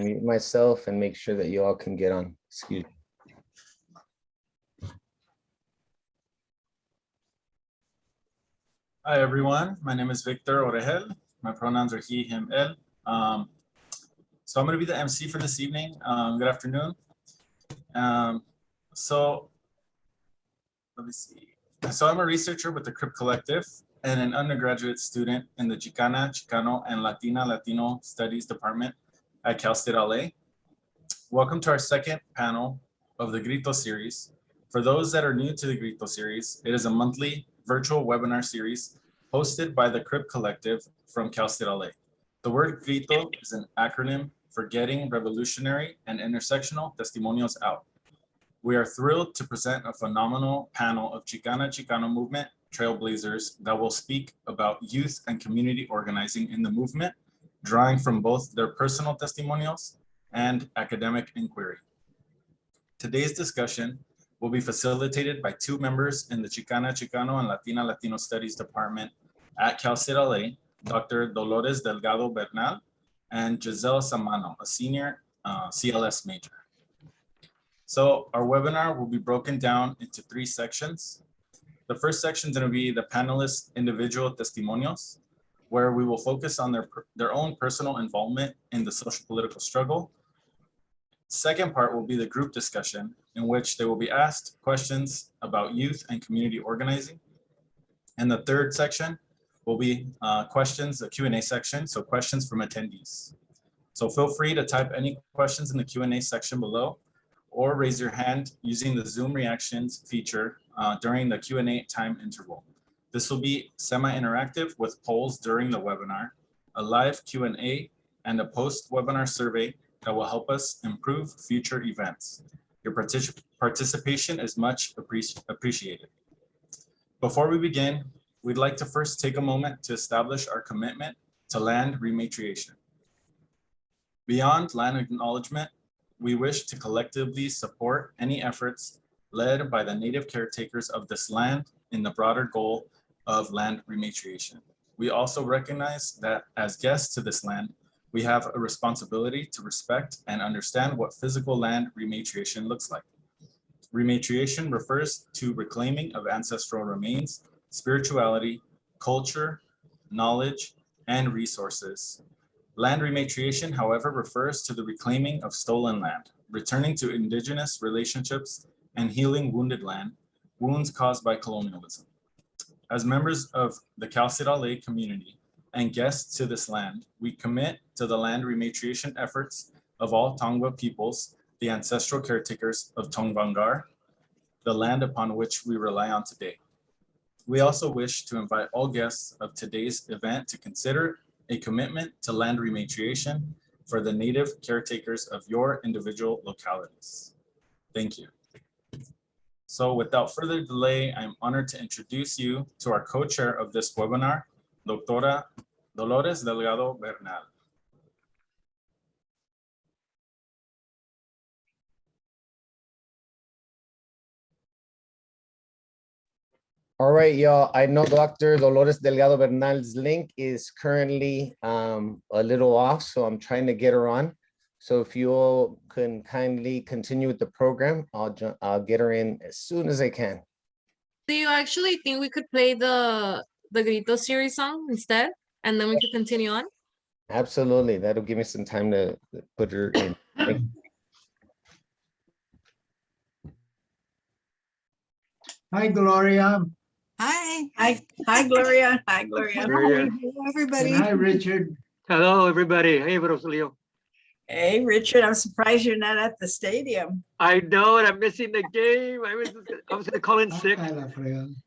Mute myself and make sure that you all can get on. Excuse me. Hi, everyone. My name is Victor Orejel. My pronouns are he, him, él. So I'm going to be the MC for this evening. Good afternoon. So let me see. So I'm a researcher with the CRIP Collective and an undergraduate student in the Chicana, Chicano, and Latino Studies Department at Cal State LA. Welcome to our second panel of the GRITO Series. For those that are new to the GRITO Series, it is a monthly virtual webinar series hosted by the CRIP Collective from Cal State LA. The word GRITO is an acronym for Getting Revolutionary and Intersectional Testimonials Out. We are thrilled to present a phenomenal panel of Chicana Chicano movement trailblazers that will speak about youth and community organizing in the movement, drawing from both their personal testimonials and academic inquiry. Today's discussion will be facilitated by two members in the Chicana Chicano and Latino Studies Department at Cal State LA, Dr. Dolores Delgado Bernal and Gisselle Samano, a senior CLS major. So our webinar will be broken down into three sections. The first section is going to be the panelists' individual testimonials, where we will focus on their own personal involvement in the social political struggle. Second part will be the group discussion, in which they will be asked questions about youth and community organizing. And the third section will be questions, a Q&A section, so questions from attendees. So feel free to type any questions in the Q&A section below, or raise your hand using the Zoom reactions feature during the Q&A time interval. This will be semi-interactive with polls during the webinar, a live Q&A, and a post-webinar survey that will help us improve future events. Your participation is much appreciated. Before we begin, we'd like to first take a moment to establish our commitment to land rematriation. Beyond land acknowledgement, we wish to collectively support any efforts led by the native caretakers of this land in the broader goal of land rematriation. We also recognize that as guests to this land, we have a responsibility to respect and understand what physical land rematriation looks like. Rematriation refers to reclaiming of ancestral remains, spirituality, culture, knowledge, and resources. Land rematriation, however, refers to the reclaiming of stolen land, returning to indigenous relationships, and healing wounded land, wounds caused by colonialism. As members of the Cal State LA community and guests to this land, we commit to the land rematriation efforts of all Tongva peoples, the ancestral caretakers of Tongvangar, the land upon which we rely on today. We also wish to invite all guests of today's event to consider a commitment to land rematriation for the native caretakers of your individual localities. Thank you. So without further delay, I'm honored to introduce you to our co-chair of this webinar, Doctora Dolores Delgado Bernal. All right, y'all. I know Dr. Dolores Delgado Bernal's link is currently a little off, so I'm trying to get her on. So if you all can kindly continue with the program, I'll get her in as soon as I can. Do you actually think we could play the GRITO Series song instead, and then we could continue on? Absolutely. That'll give me some time to put her in. Hi, Gloria. Hi, Gloria. Hi, Gloria. Gloria. Hello, everybody. And hi, Richard. Hello, everybody. Hey, Rosalio. Hey, Richard. I'm surprised you're not at the stadium. I know it. I'm missing the game. I was going to call in sick.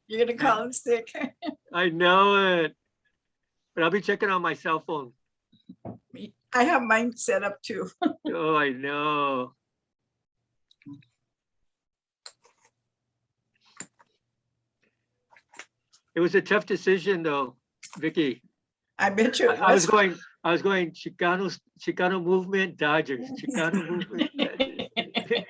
You're gonna call him sick. I know it. But I'll be checking on my cell phone. I have mine set up too. Oh, I know. It was a tough decision, though, Vicky. I bet you. I was going Chicano movement, Dodgers. Chicano movement, Dodgers.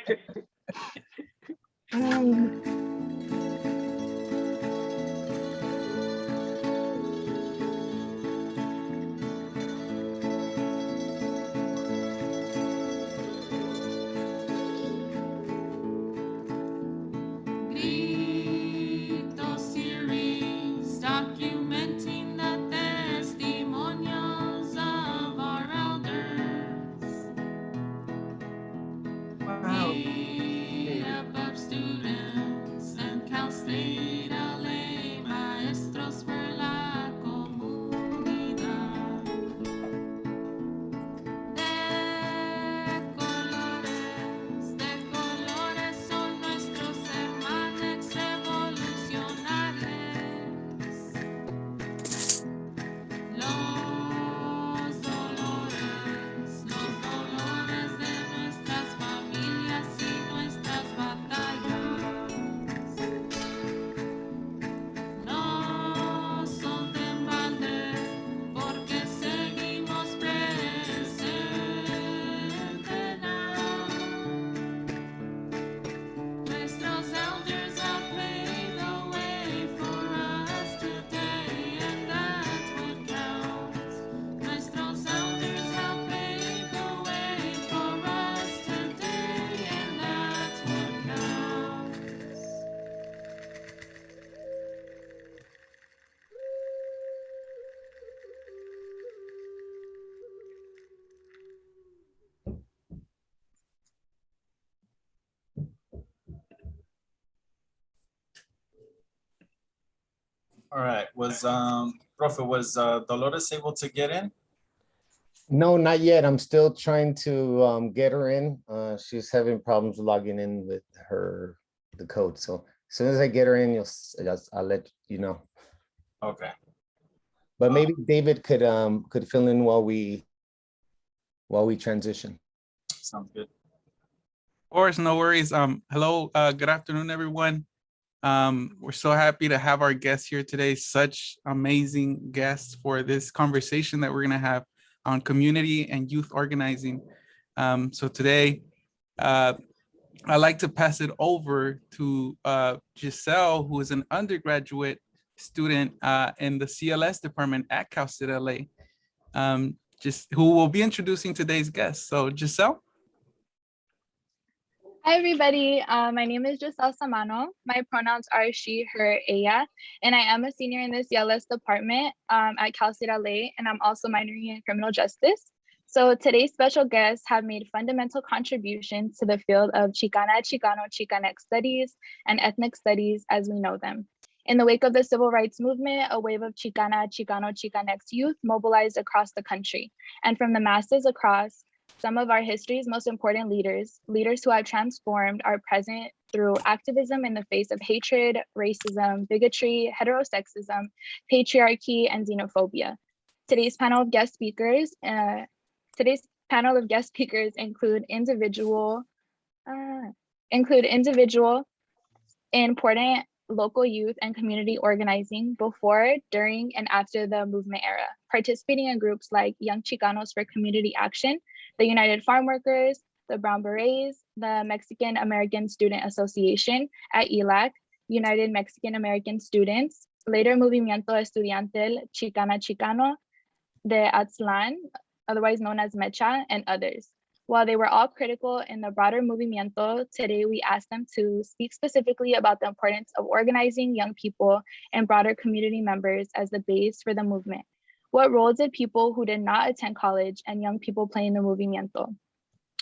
All right, Profe, was Dolores able to get in? No, not yet. I'm still trying to get her in. She's having problems logging in with the code. So as soon as I get her in, I'll let you know. Okay. But maybe David could fill in while we transition. Sounds good. Of course, no worries. Hello, good afternoon, everyone. We're so happy to have our guests here today. Such amazing guests for this conversation that we're gonna have on community and youth organizing. So today, I'd like to pass it over to Gisselle, who is an undergraduate student in the CLS department at Cal State LA, who will be introducing today's guest. So Gisselle. Hi, everybody. My name is Gisselle Samano. My pronouns are she, her, ella, and I am a senior in the CLS department at Cal State LA, and I'm also minoring in criminal justice. So today's special guests have made fundamental contributions to the field of Chicana, Chicano, Chicanx studies and ethnic studies as we know them. In the wake of the civil rights movement, a wave of Chicana, Chicano, Chicanx youth mobilized across the country, and from the masses across, some of our history's most important leaders who have transformed, are present through activism in the face of hatred, racism, bigotry, heterosexism, patriarchy, and xenophobia. Today's panel of guest speakers include individual, important local youth and community organizing before, during, and after the movement era, participating in groups like Young Chicanos for Community Action, the United Farm Workers, the Brown Berets, the Mexican American Student Association at ELAC, United Mexican American Students, later Movimiento Estudiantil Chicana Chicano de Aztlán, otherwise known as MECHA, and others. While they were all critical in the broader movimiento, today we asked them to speak specifically about the importance of organizing young people and broader community members as the base for the movement. What role did people who did not attend college and young people play in the movimiento?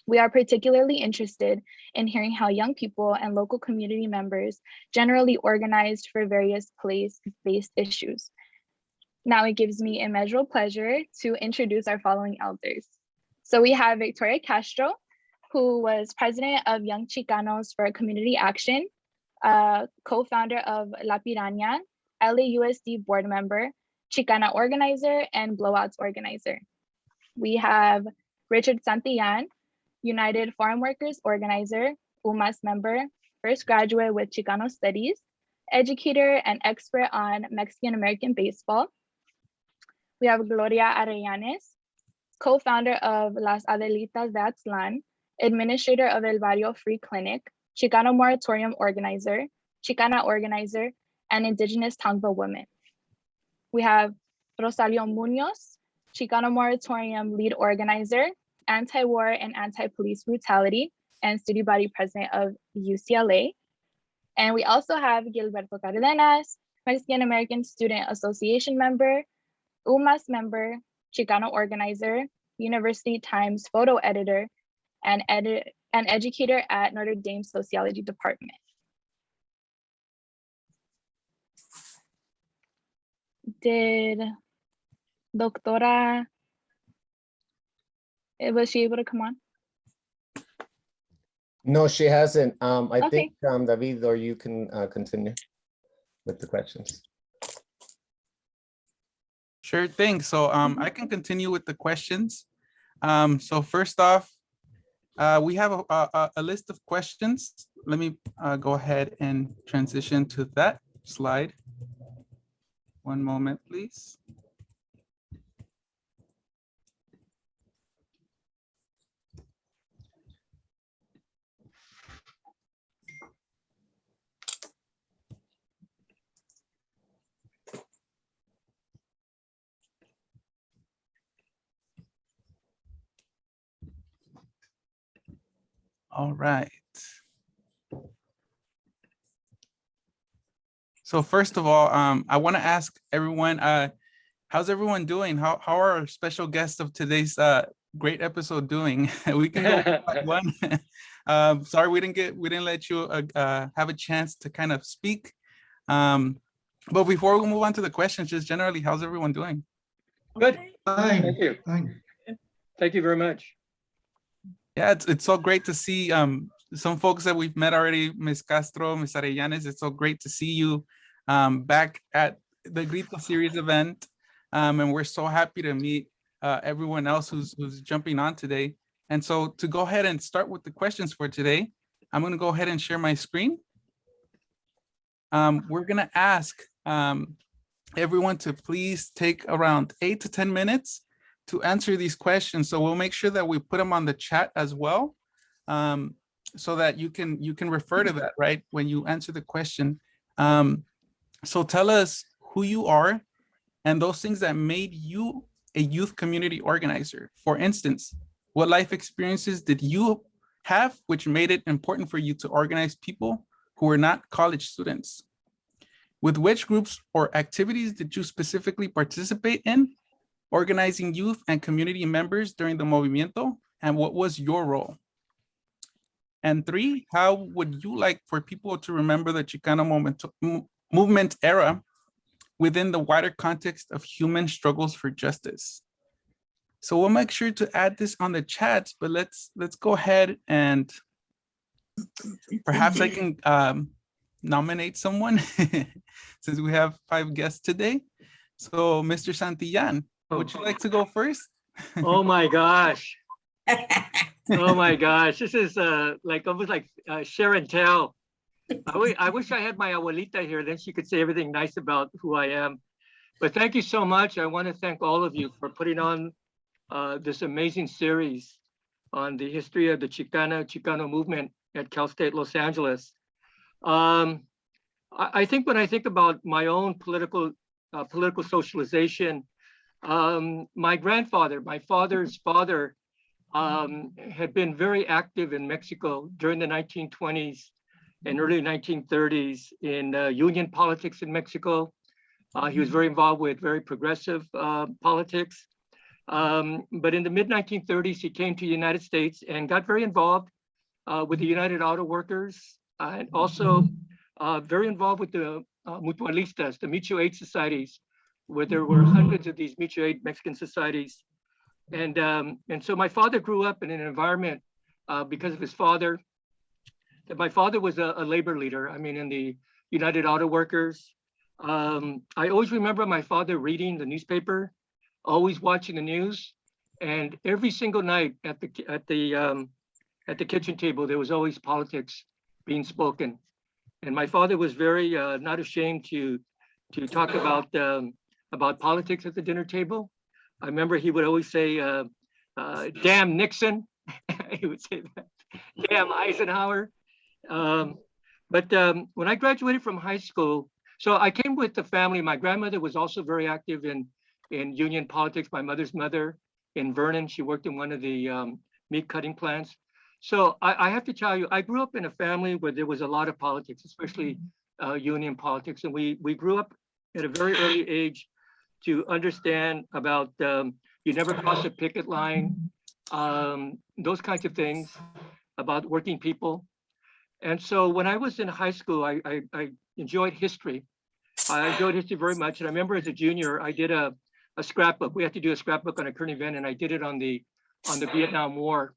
We are particularly interested in hearing how young people and local community members generally organized for various place-based issues. Now it gives me immeasurable pleasure to introduce our following elders. So we have Victoria Castro, who was president of Young Chicanos for Community Action, co-founder of La Piraña, LAUSD board member, Chicana organizer, and Blowouts organizer. We have Richard Santillan, United Farm Workers organizer, UMAS member, first graduate with Chicano studies, educator and expert on Mexican American baseball. We have Gloria Arellanes, co-founder of Las Adelitas de Aztlán, administrator of El Barrio Free Clinic, Chicano Moratorium organizer, Chicana organizer, and Indigenous Tongva woman. We have Rosalio Muñoz, Chicano Moratorium lead organizer, anti-war and anti-police brutality, and student body president of UCLA. And we also have Gilberto Cardenas, Mexican American Student Association member, UMAS member, Chicano organizer, University Times photo editor, and educator at Notre Dame Sociology Department. Did Doctora, was she able to come on? No, she hasn't. I Okay. think David, or you can continue with the questions. Sure thing. So I can continue with the questions. So first off, we have a list of questions. Let me go ahead and transition to that slide. One moment, please. All right. So first of all, I want to ask everyone, how's everyone doing? How are our special guests of today's great episode doing? We can go one by one. Sorry, we didn't let you have a chance to kind of speak. But before we move on to the questions, just generally, how's everyone doing? Good. Fine, Thank you. fine. Thank you very much. Yeah, it's so great to see some folks that we've met already, Ms. Castro, Ms. Arellanes. It's so great to see you back at the GRITO Series event. And we're so happy to meet everyone else who's jumping on today. And so to go ahead and start with the questions for today, I'm going to go ahead and share my screen. We're going to ask everyone to please take around 8 to 10 minutes to answer these questions. So we'll make sure that we put them on the chat as well, so that you can refer to that, right, when you answer the question. So tell us who you are and those things that made you a youth community organizer. For instance, what life experiences did you have which made it important for you to organize people who were not college students? With which groups or activities did you specifically participate in organizing youth and community members during the Movimiento, and what was your role? And 3, how would you like for people to remember the Chicano movement era within the wider context of human struggles for justice? So we'll make sure to add this on the chat, but let's go ahead and perhaps I can nominate someone since we have 5 guests today. So Mr. Santillan, would you like to go first? Oh my gosh. Oh my gosh. This is like almost like share and tell. I wish I had my abuelita here, then she could say everything nice about who I am. But thank you so much. I want to thank all of you for putting on this amazing series on the history of the Chicano movement at Cal State Los Angeles. I think when I think about my own political socialization, my grandfather, my father's father, had been very active in Mexico during the 1920s and early 1930s in union politics in Mexico. He was very involved with very progressive politics. But in the mid-1930s, he came to the United States and got very involved with the United Auto Workers, and also very involved with the mutualistas, the mutual aid societies, where there were hundreds of these mutual aid Mexican societies. And so my father grew up in an environment because of his father, that my father was a labor leader. I mean, in the United Auto Workers. I always remember my father reading the newspaper, always watching the news, and every single night at the kitchen table, there was always politics being spoken. And my father was very not ashamed to talk about politics at the dinner table. I remember he would always say, damn Nixon. He would say that, damn Eisenhower. But when I graduated from high school, so I came with the family. My grandmother was also very active in union politics. My mother's mother in Vernon, she worked in one of the meat cutting plants. So I have to tell you, I grew up in a family where there was a lot of politics, especially union politics. And we grew up at a very early age to understand about you never cross a picket line, those kinds of things about working people. And so when I was in high school, I enjoyed history. I enjoyed history very much. And I remember as a junior, I did a scrapbook. We had to do a scrapbook on a current event, and I did it on the Vietnam War.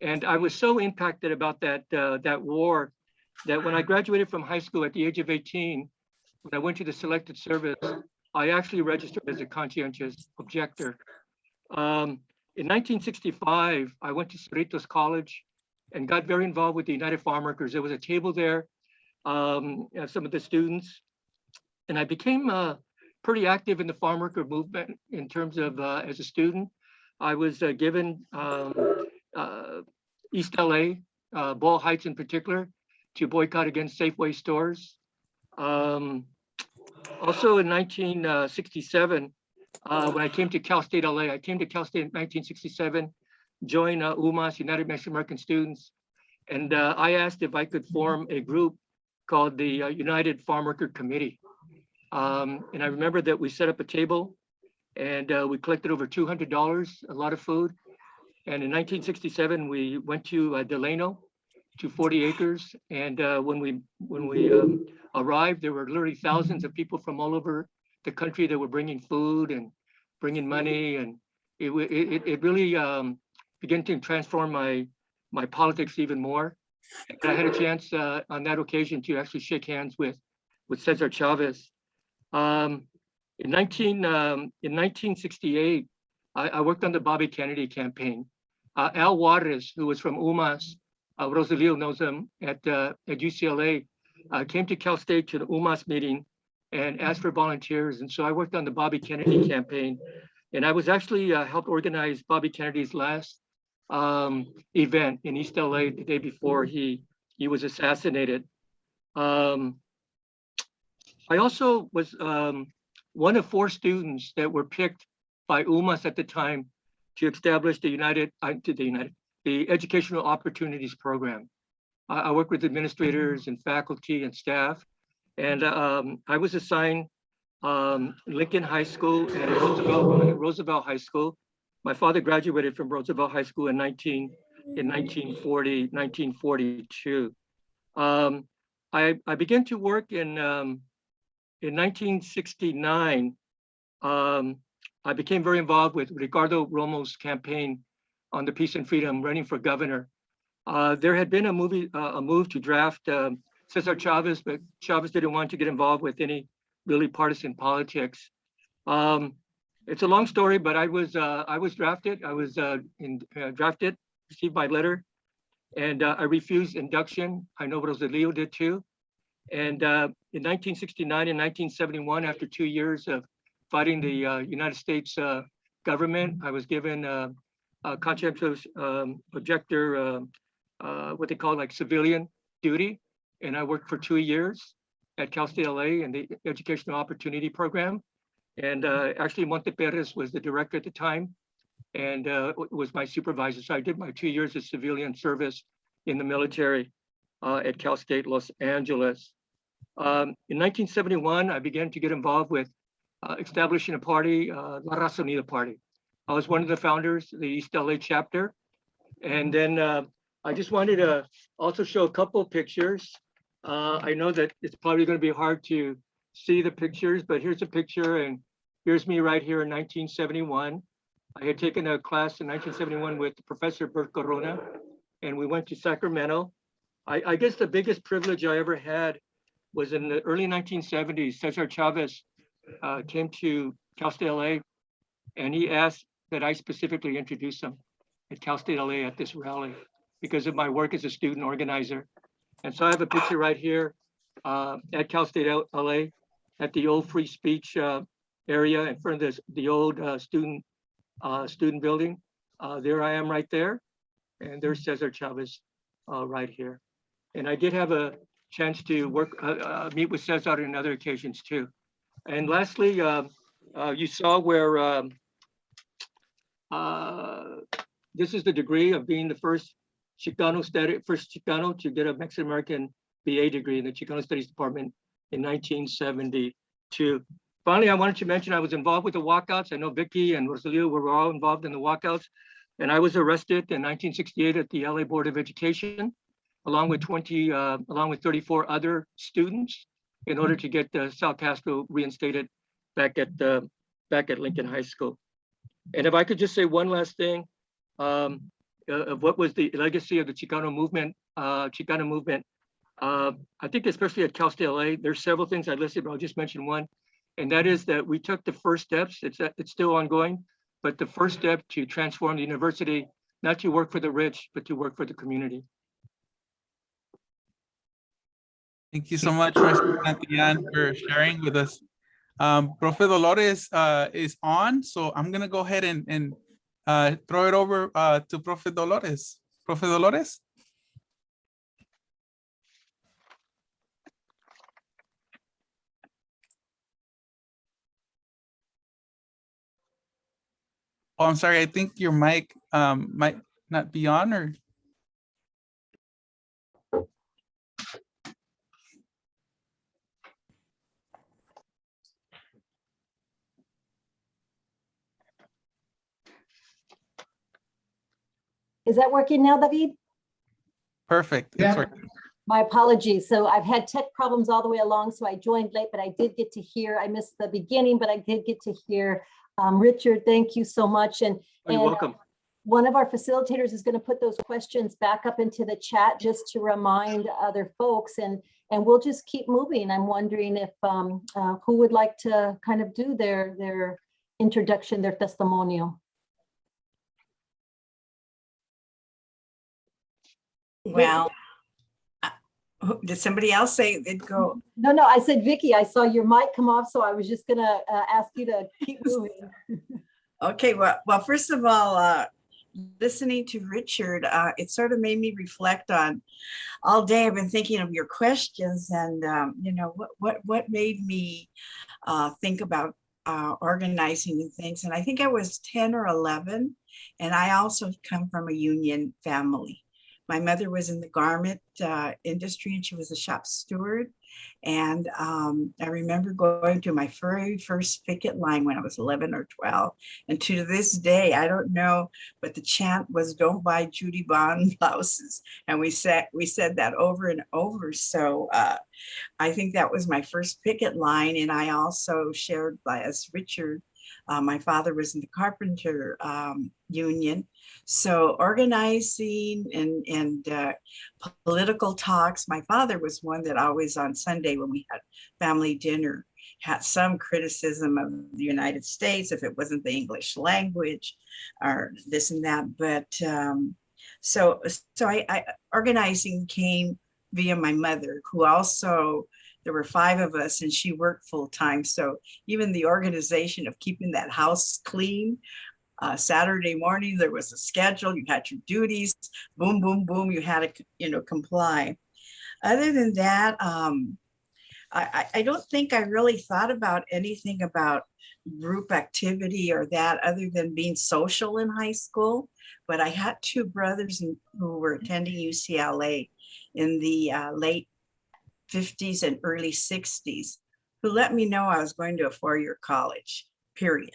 And I was so impacted about that war that when I graduated from high school at the age of 18, when I went to the selected service, I actually registered as a conscientious objector. In 1965, I went to Cerritos College and got very involved with the United Farm Workers. There was a table there, some of the students, and I became pretty active in the farm worker movement in terms of as a student. I was given East LA, Ball Heights in particular, to boycott against Safeway stores. Also in 1967, when I came to Cal State LA, I came to Cal State in 1967, joined UMAS, United Mexican American Students, and I asked if I could form a group called the United Farm Worker Committee. And I remember that we set up a table and we collected over $200, a lot of food. And in 1967, we went to Delano, to 40 acres. And when we arrived, there were literally thousands of people from all over the country that were bringing food and bringing money, and it really began to transform my politics even more. And I had a chance on that occasion to actually shake hands with Cesar Chavez. In 1968, I worked on the Bobby Kennedy campaign. Al Juarez, who was from UMass, Rosalio knows him at UCLA, came to Cal State to the UMass meeting and asked for volunteers. And so I worked on the Bobby Kennedy campaign. And I was actually helped organize Bobby Kennedy's last event in East LA the day before he was assassinated. I also was one of 4 students that were picked by UMass at the time to establish the Educational Opportunities Program. I work with administrators and faculty and staff, and I was assigned Lincoln High School and Roosevelt High School. My father graduated from Roosevelt High School in 1942. I began to work in 1969. I became very involved with Ricardo Romo's campaign on the Peace and Freedom, running for governor. There had been a move to draft Cesar Chavez, but Chavez didn't want to get involved with any really partisan politics. It's a long story, but I was drafted. I was drafted, received my letter, and I refused induction. I know Rosalio did too. And in 1969 and 1971, after 2 years of fighting the United States government, I was given a conscientious objector, what they call like civilian duty. And I worked for 2 years at Cal State LA in the Educational Opportunity Program. And actually Monte Perez was the director at the time and was my supervisor. So I did my 2 years of civilian service in the military at Cal State Los Angeles. In 1971, I began to get involved with establishing a party, La Raza Unida Party. I was one of the founders of the East LA chapter. And then I just wanted to also show a couple of pictures. I know that it's probably going to be hard to see the pictures, but here's a picture, and here's me right here in 1971. I had taken a class in 1971 with Professor Bert Corona, and we went to Sacramento. I guess the biggest privilege I ever had was in the early 1970s. Cesar Chavez came to Cal State LA, and he asked that I specifically introduce him at Cal State LA at this rally because of my work as a student organizer. And so I have a picture right here at Cal State LA at the old free speech area in front of the old student building. There I am right there. And there's Cesar Chavez right here. And I did have a chance to meet with Cesar on other occasions too. And lastly, you saw where this is the degree of being the first Chicano to get a Mexican American BA degree in the Chicano Studies Department in 1972. Finally, I wanted to mention I was involved with the walkouts. I know Vicky and Rosalio were all involved in the walkouts, and I was arrested in 1968 at the LA Board of Education, along with 34 other students, in order to get Sal Castro reinstated back at Lincoln High School. And if I could just say one last thing of what was the legacy of the Chicano movement. I think especially at Cal State LA, there's several things I listed, but I'll just mention one. And that is that we took the first steps. It's still ongoing, but the first step to transform the university, not to work for the rich, but to work for the community. Thank you so much, Mr. Santillan, for sharing with us. Profe Dolores is on, so I'm gonna go ahead and throw it over to Profe Dolores. Profe Dolores? Oh, I'm sorry, I think your mic might not be on, or? Is that working now, David? Perfect. Yeah. It's working. My apologies. So I've had tech problems all the way along, so I joined late, but I did get to hear, I missed the beginning, but I did get to hear. Richard, thank you so much. And You're welcome. One of our facilitators is going to put those questions back up into the chat just to remind other folks, and we'll just keep moving. I'm wondering if who would like to kind of do their introduction, their testimonial. Well, did somebody else say they'd go? No, I said, Vicky, I saw your mic come off, so I was just gonna ask you to keep moving. Okay, well, first of all, listening to Richard, it sort of made me reflect on all day. I've been thinking of your questions, and you know, what made me think about organizing and things. And I think I was 10 or 11, and I also come from a union family. My mother was in the garment industry, and she was a shop steward. And I remember going to my very first picket line when I was 11 or 12. And to this day, I don't know, but the chant was, "Don't buy Judy Bond blouses." And we said that over and over. So I think that was my first picket line. And I also shared, as Richard, my father was in the carpenter union. So organizing and political talks. My father was one that always on Sunday when we had family dinner had some criticism of the United States if it wasn't the English language or this and that. But so I organizing came via my mother, who also, there were 5 of us and she worked full time. So even the organization of keeping that house clean, Saturday morning, there was a schedule, you had your duties, boom, boom, boom, you had to, you know, comply. Other than that, I don't think I really thought about anything about group activity or that other than being social in high school. But I had 2 brothers who were attending UCLA in the late 50s and early 60s, who let me know I was going to a 4-year college, period.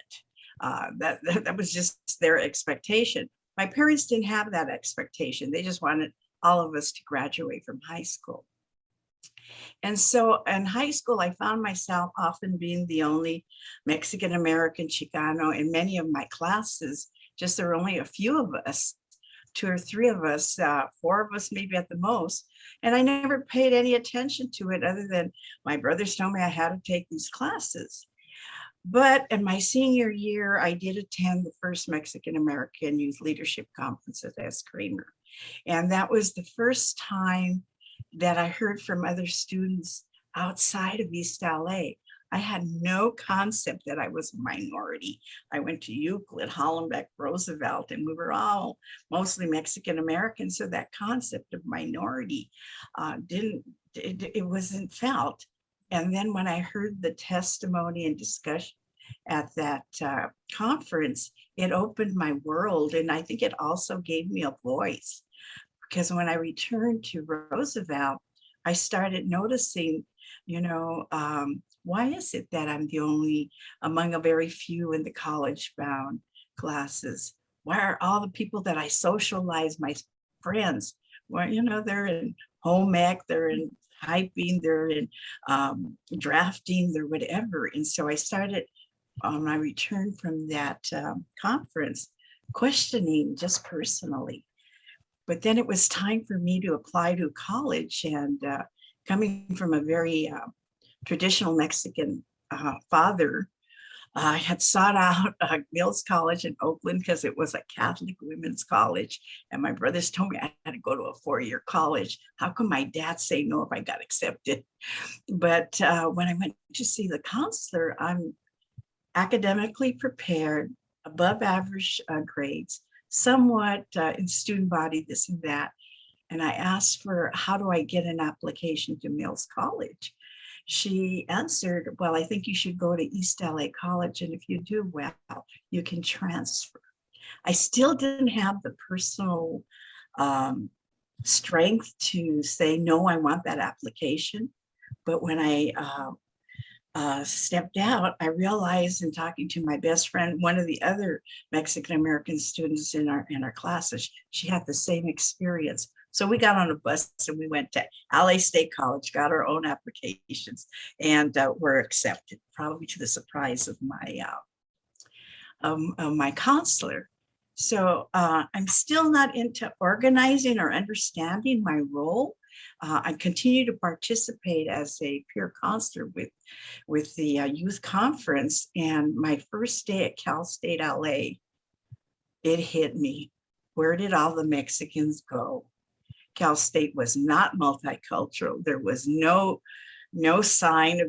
That was just their expectation. My parents didn't have that expectation. They just wanted all of us to graduate from high school. And so in high school, I found myself often being the only Mexican-American Chicano in many of my classes. Just there were only a few of us, 2 or 3 of us, 4 of us maybe at the most. And I never paid any attention to it other than my brothers told me I had to take these classes. But in my senior year, I did attend the first Mexican-American Youth Leadership Conference at S. Kramer. And that was the first time that I heard from other students outside of East LA. I had no concept that I was a minority. I went to Euclid, Hollenbeck, Roosevelt, and we were all mostly Mexican-American. So that concept of minority it wasn't felt. And then when I heard the testimony and discussion at that conference, it opened my world. And I think it also gave me a voice, because when I returned to Roosevelt, I started noticing, you know, why is it that I'm the only among a very few in the college-bound classes? Why are all the people that I socialize, my friends, well, you know, they're in home ec, they're in hyping, they're in drafting, they're whatever. And so I started, when I returned from that conference, questioning just personally. But then it was time for me to apply to college, and coming from a very traditional Mexican father, I had sought out Mills College in Oakland because it was a Catholic women's college. And my brothers told me I had to go to a 4-year college. How come my dad say no if I got accepted? But when I went to see the counselor, I'm academically prepared, above average grades, somewhat in student body, this and that. And I asked for, how do I get an application to Mills College? She answered, well, I think you should go to East LA College. And if you do well, you can transfer. I still didn't have the personal strength to say, no, I want that application. But when I stepped out, I realized in talking to my best friend, one of the other Mexican-American students in our classes, she had the same experience. So we got on a bus and we went to LA State College, got our own applications, and were accepted, probably to the surprise of my counselor. So I'm still not into organizing or understanding my role. I continue to participate as a peer counselor with the youth conference. And my first day at Cal State LA, it hit me. Where did all the Mexicans go? Cal State was not multicultural. There was no sign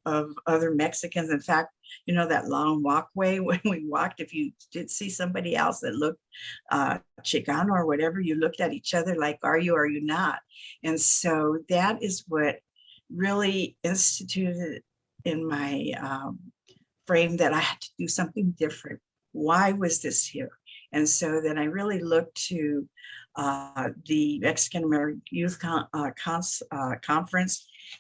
of other Mexicans. In fact, you know, that long walkway when we walked, if you did see somebody else that looked Chicano or whatever, you looked at each other like, are you or are you not? And so that is what really instituted in my frame that I had to do something different. Why was this here? And so then I really looked to the Mexican American Youth Conference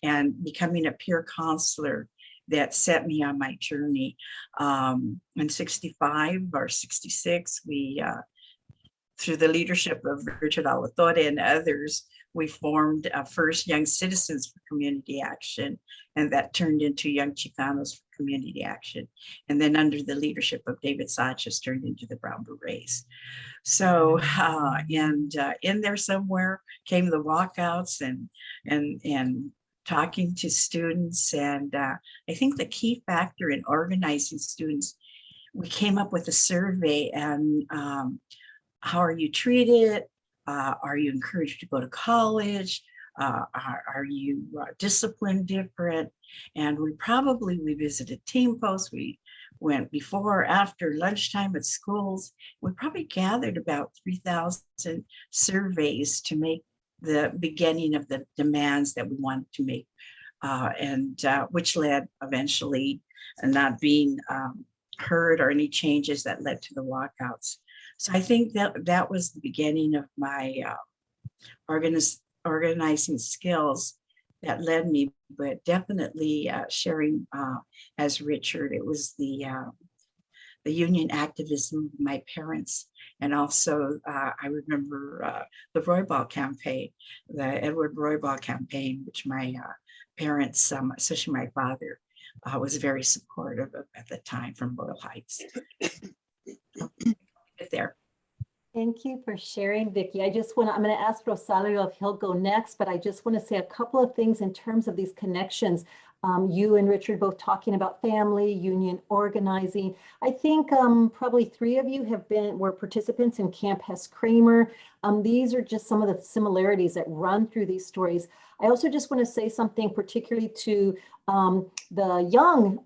and becoming a peer counselor that set me on my journey. In 65 or 66, we, through the leadership of Richard Alatorre and others, we formed first Young Citizens for Community Action, and that turned into Young Chicanos for Community Action. And then under the leadership of David Sanchez turned into the Brown Berets. So, in there somewhere came the walkouts and talking to students. And I think the key factor in organizing students, we came up with a survey and how are you treated? Are you encouraged to go to college? Are you disciplined different? And we visited team posts. We went before or after lunchtime at schools. We probably gathered about 3,000 surveys to make the beginning of the demands that we wanted to make, which led eventually not being heard or any changes that led to the walkouts. So I think that was the beginning of my organizing skills that led me, but definitely sharing as Richard, it was the union activism of my parents. And also I remember the Roybal campaign, the Edward Roybal campaign, which my parents, especially my father, was very supportive of at the time from Boyle Heights. There. Thank you for sharing, Vicki. I'm going to ask Rosalio if he'll go next, but I just want to say a couple of things in terms of these connections. You and Richard both talking about family, union organizing. I think probably three of you were participants in Camp Hess Kramer. These are just some of the similarities that run through these stories. I also just want to say something particularly to the young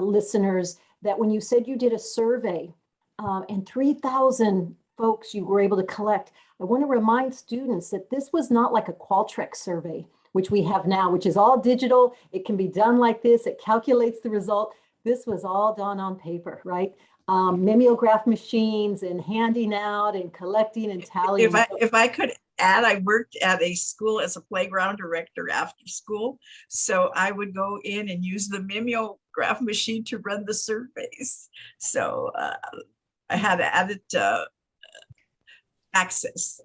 listeners, that when you said you did a survey and 3,000 folks you were able to collect, I want to remind students that this was not like a Qualtrics survey, which we have now, which is all digital. It can be done like this. It calculates the result. This was all done on paper, right? Mimeograph machines and handing out and collecting and tallying. If I could add, I worked at a school as a playground director after school. So I would go in and use the mimeograph machine to run the surveys. So I had added access.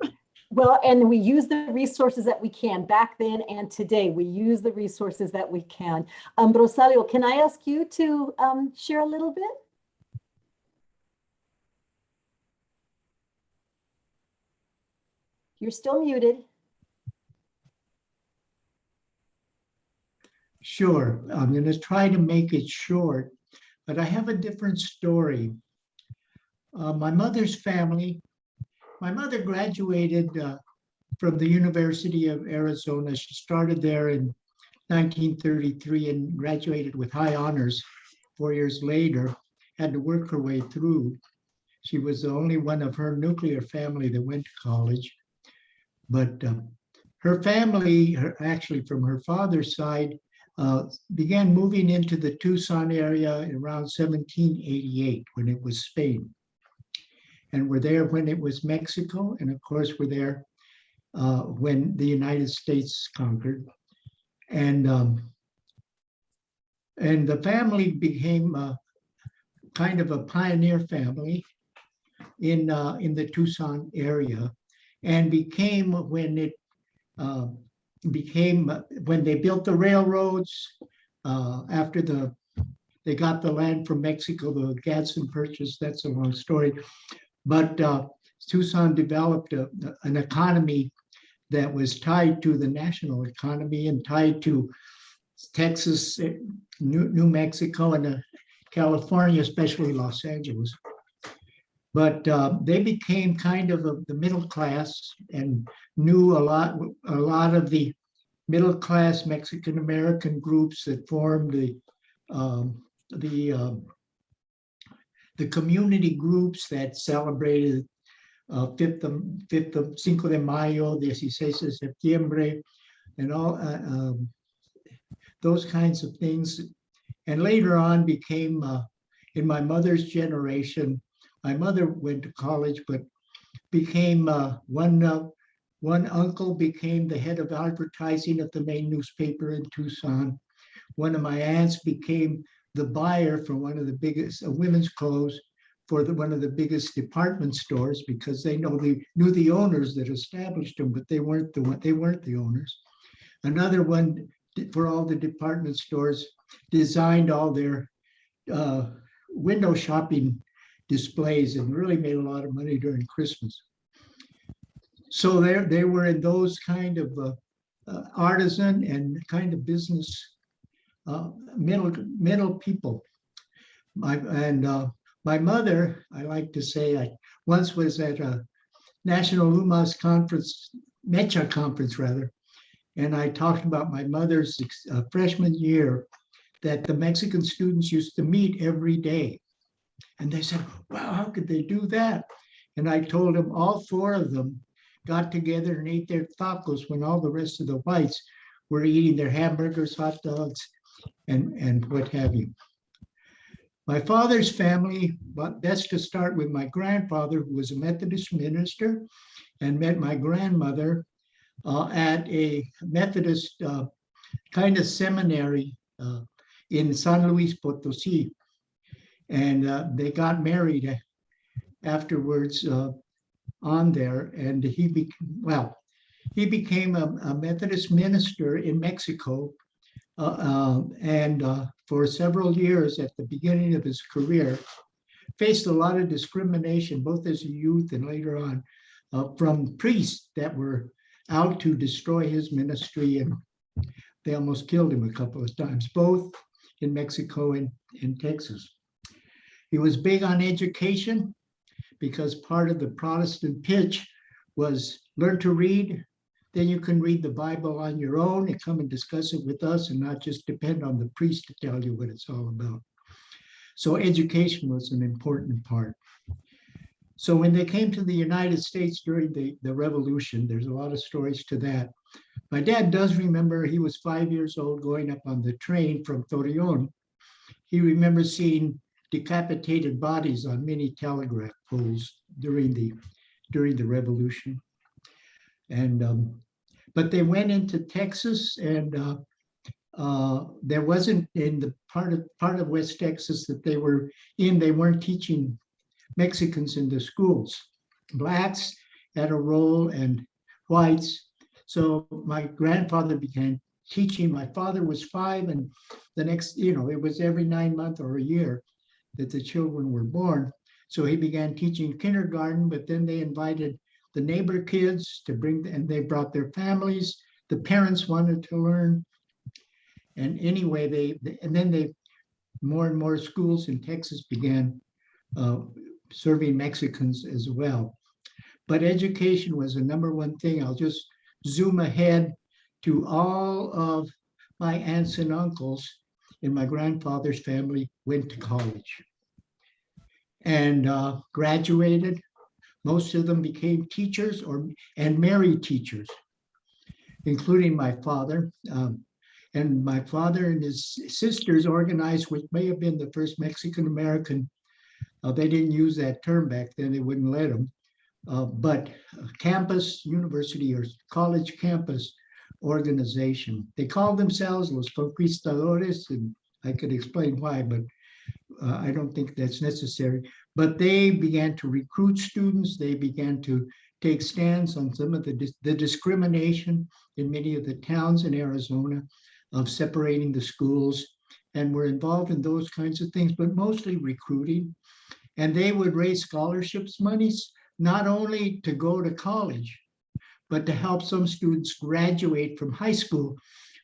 Well, and we use the resources that we can back then and today. We use the resources that we can. Rosalio, can I ask you to share a little bit? You're still muted. Sure, I'm going to try to make it short, but I have a different story. My mother's family, my mother graduated from the University of Arizona. She started there in 1933 and graduated with high honors 4 years later, had to work her way through. She was the only one of her nuclear family that went to college. But her family, actually from her father's side, began moving into the Tucson area around 1788 when it was Spain. And were there when it was Mexico, and of course were there when the United States conquered. And the family became kind of a pioneer family in the Tucson area. and became when it became when they built the railroads after they got the land from Mexico, the Gadsden Purchase. That's a long story, but Tucson developed an economy that was tied to the national economy and tied to Texas, New Mexico, and California, especially Los Angeles. But they became kind of the middle class and knew a lot of the middle class Mexican American groups that formed the community groups that celebrated 5 de Mayo, 16 de Septiembre, and all those kinds of things. And later on became, in my mother's generation, my mother went to college, but became one uncle became the head of advertising of the main newspaper in Tucson. One of my aunts became the buyer for one of the biggest women's clothes for one of the biggest department stores, because they knew the owners that established them, but they weren't the owners. Another one for all the department stores designed all their window shopping displays and really made a lot of money during Christmas. So they were in those kind of artisan and kind of business middle people. My mother, I like to say, I once was at a National Lumas conference, Mecha conference rather, and I talked about my mother's freshman year, that the Mexican students used to meet every day. And they said, wow, how could they do that? And I told them all 4 of them got together and ate their tacos when all the rest of the whites were eating their hamburgers, hot dogs, and what have you. My father's family, but best to start with my grandfather, who was a Methodist minister, and met my grandmother at a Methodist kind of seminary in San Luis Potosí. And they got married afterwards on there, and he became a Methodist minister in Mexico, and for several years at the beginning of his career, faced a lot of discrimination, both as a youth and later on, from priests that were out to destroy his ministry, and they almost killed him a couple of times, both in Mexico and in Texas. He was big on education, because part of the Protestant pitch was learn to read, then you can read the Bible on your own and come and discuss it with us and not just depend on the priest to tell you what it's all about. So education was an important part. So when they came to the United States during the Revolution, there's a lot of stories to that. My dad does remember he was 5 years old going up on the train from Torreon. He remembers seeing decapitated bodies on many telegraph poles during the Revolution. And but they went into Texas, and there wasn't, in the part of West Texas that they were in, they weren't teaching Mexicans in the schools. Blacks had a role and whites. So my grandfather began teaching. My father was 5, and the next, it was every 9 months or a year that the children were born. So he began teaching kindergarten, but then they invited the neighbor kids to bring, and they brought their families. The parents wanted to learn. And anyway, then more and more schools in Texas began serving Mexicans as well. But education was the #1 thing. I'll just zoom ahead to all of my aunts and uncles in my grandfather's family went to college and graduated. Most of them became teachers and married teachers, including my father. And my father and his sisters organized what may have been the first Mexican-American, they didn't use that term back then, they wouldn't let them, but campus, university or college campus organization. They called themselves Los Conquistadores, and I could explain why, but I don't think that's necessary. But they began to recruit students. They began to take stands on some of the discrimination in many of the towns in Arizona of separating the schools. And we're involved in those kinds of things, but mostly recruiting. And they would raise scholarships monies, not only to go to college, but to help some students graduate from high school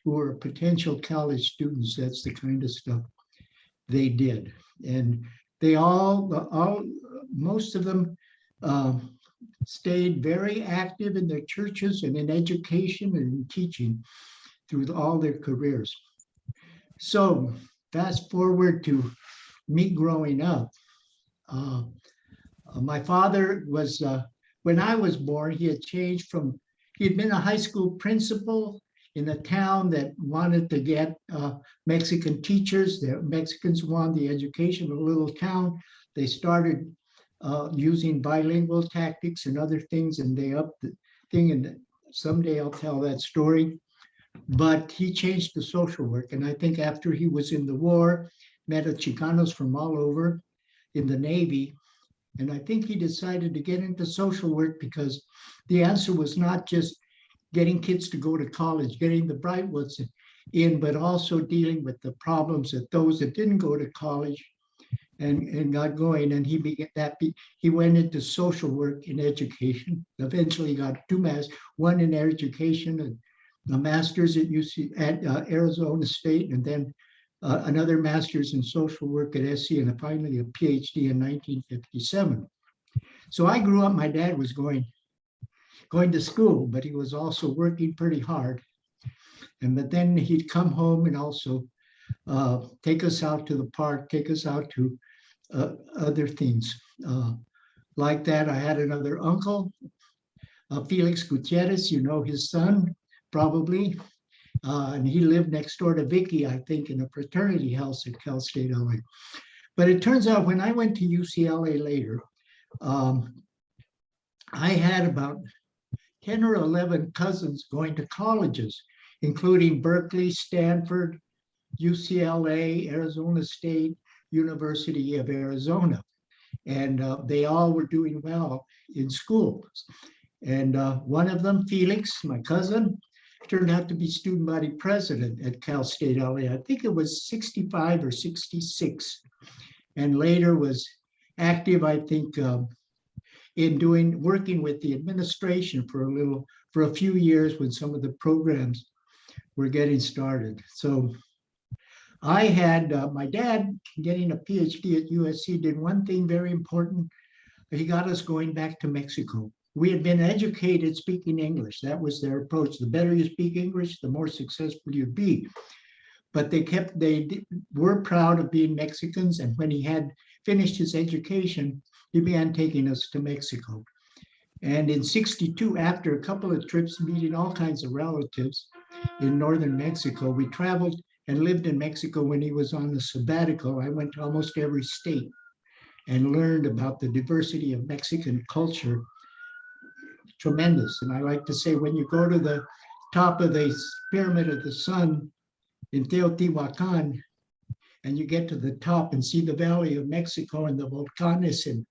who are potential college students. That's the kind of stuff they did. And they most of them stayed very active in their churches and in education and in teaching through all their careers. So fast forward to me growing up. My father was, when I was born, he had changed from, he had been a high school principal in a town that wanted to get Mexican teachers. The Mexicans wanted the education of a little town. They started using bilingual tactics and other things, and they upped the thing. And someday I'll tell that story. But he changed to social work. And I think after he was in the war, met a Chicanos from all over in the Navy. And I think he decided to get into social work because the answer was not just getting kids to go to college, getting the bright ones in, but also dealing with the problems that those that didn't go to college and got going. And he began that. He went into social work in education. Eventually got 2 masters, one in education and a master's at Arizona State, and then another master's in social work at SC, and finally a PhD in 1957. So I grew up, my dad was going to school, but he was also working pretty hard. But then he'd come home and also take us out to the park, take us out to other things. Like that, I had another uncle, Felix Gutierrez, you know his son, probably. And he lived next door to Vicky, I think, in a fraternity house at Cal State LA. But it turns out when I went to UCLA later, I had about 10 or 11 cousins going to colleges, including Berkeley, Stanford, UCLA, Arizona State, University of Arizona. And they all were doing well in schools. And one of them, Felix, my cousin, turned out to be student body president at Cal State LA. I think it was 65 or 66. And later was active, I think, in working with the administration for a few years when some of the programs were getting started. So I had my dad getting a PhD at USC did one thing very important. He got us going back to Mexico. We had been educated speaking English. That was their approach. The better you speak English, the more successful you'd be. But they were proud of being Mexicans. And when he had finished his education, he began taking us to Mexico. And in '62, after a couple of trips, meeting all kinds of relatives in northern Mexico, we traveled and lived in Mexico when he was on a sabbatical. I went to almost every state and learned about the diversity of Mexican culture. Tremendous. And I like to say, when you go to the top of the Pyramid of the Sun in Teotihuacan, and you get to the top and see the Valley of Mexico and the volcanoes and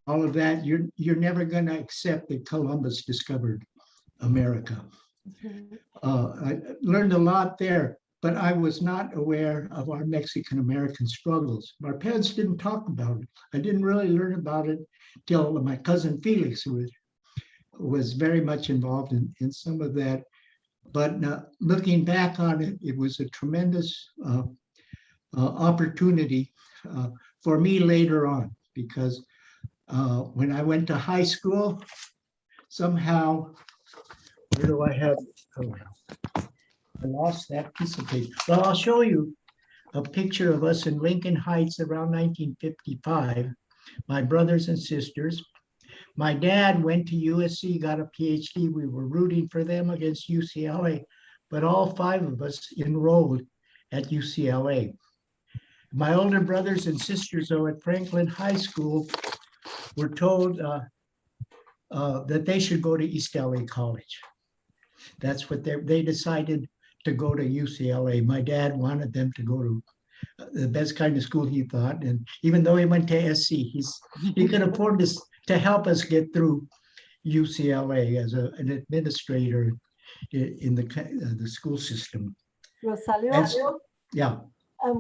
all of that, you're never going to accept that Columbus discovered America. I learned a lot there, but I was not aware of our Mexican-American struggles. Our parents didn't talk about it. I didn't really learn about it till my cousin Felix, who was very much involved in some of that. But looking back on it, it was a tremendous opportunity for me later on, because when I went to high school, somehow, where do I have? Oh, I lost that piece of paper. Well, I'll show you a picture of us in Lincoln Heights around 1955, my brothers and sisters. My dad went to USC, got a PhD. We were rooting for them against UCLA, but all 5 of us enrolled at UCLA. My older brothers and sisters, though, at Franklin High School were told that they should go to East LA College. That's what they decided to go to UCLA. My dad wanted them to go to the best kind of school, he thought. And even though he went to SC, he could afford to help us get through UCLA as an administrator in the school system. Rosalio, And yeah,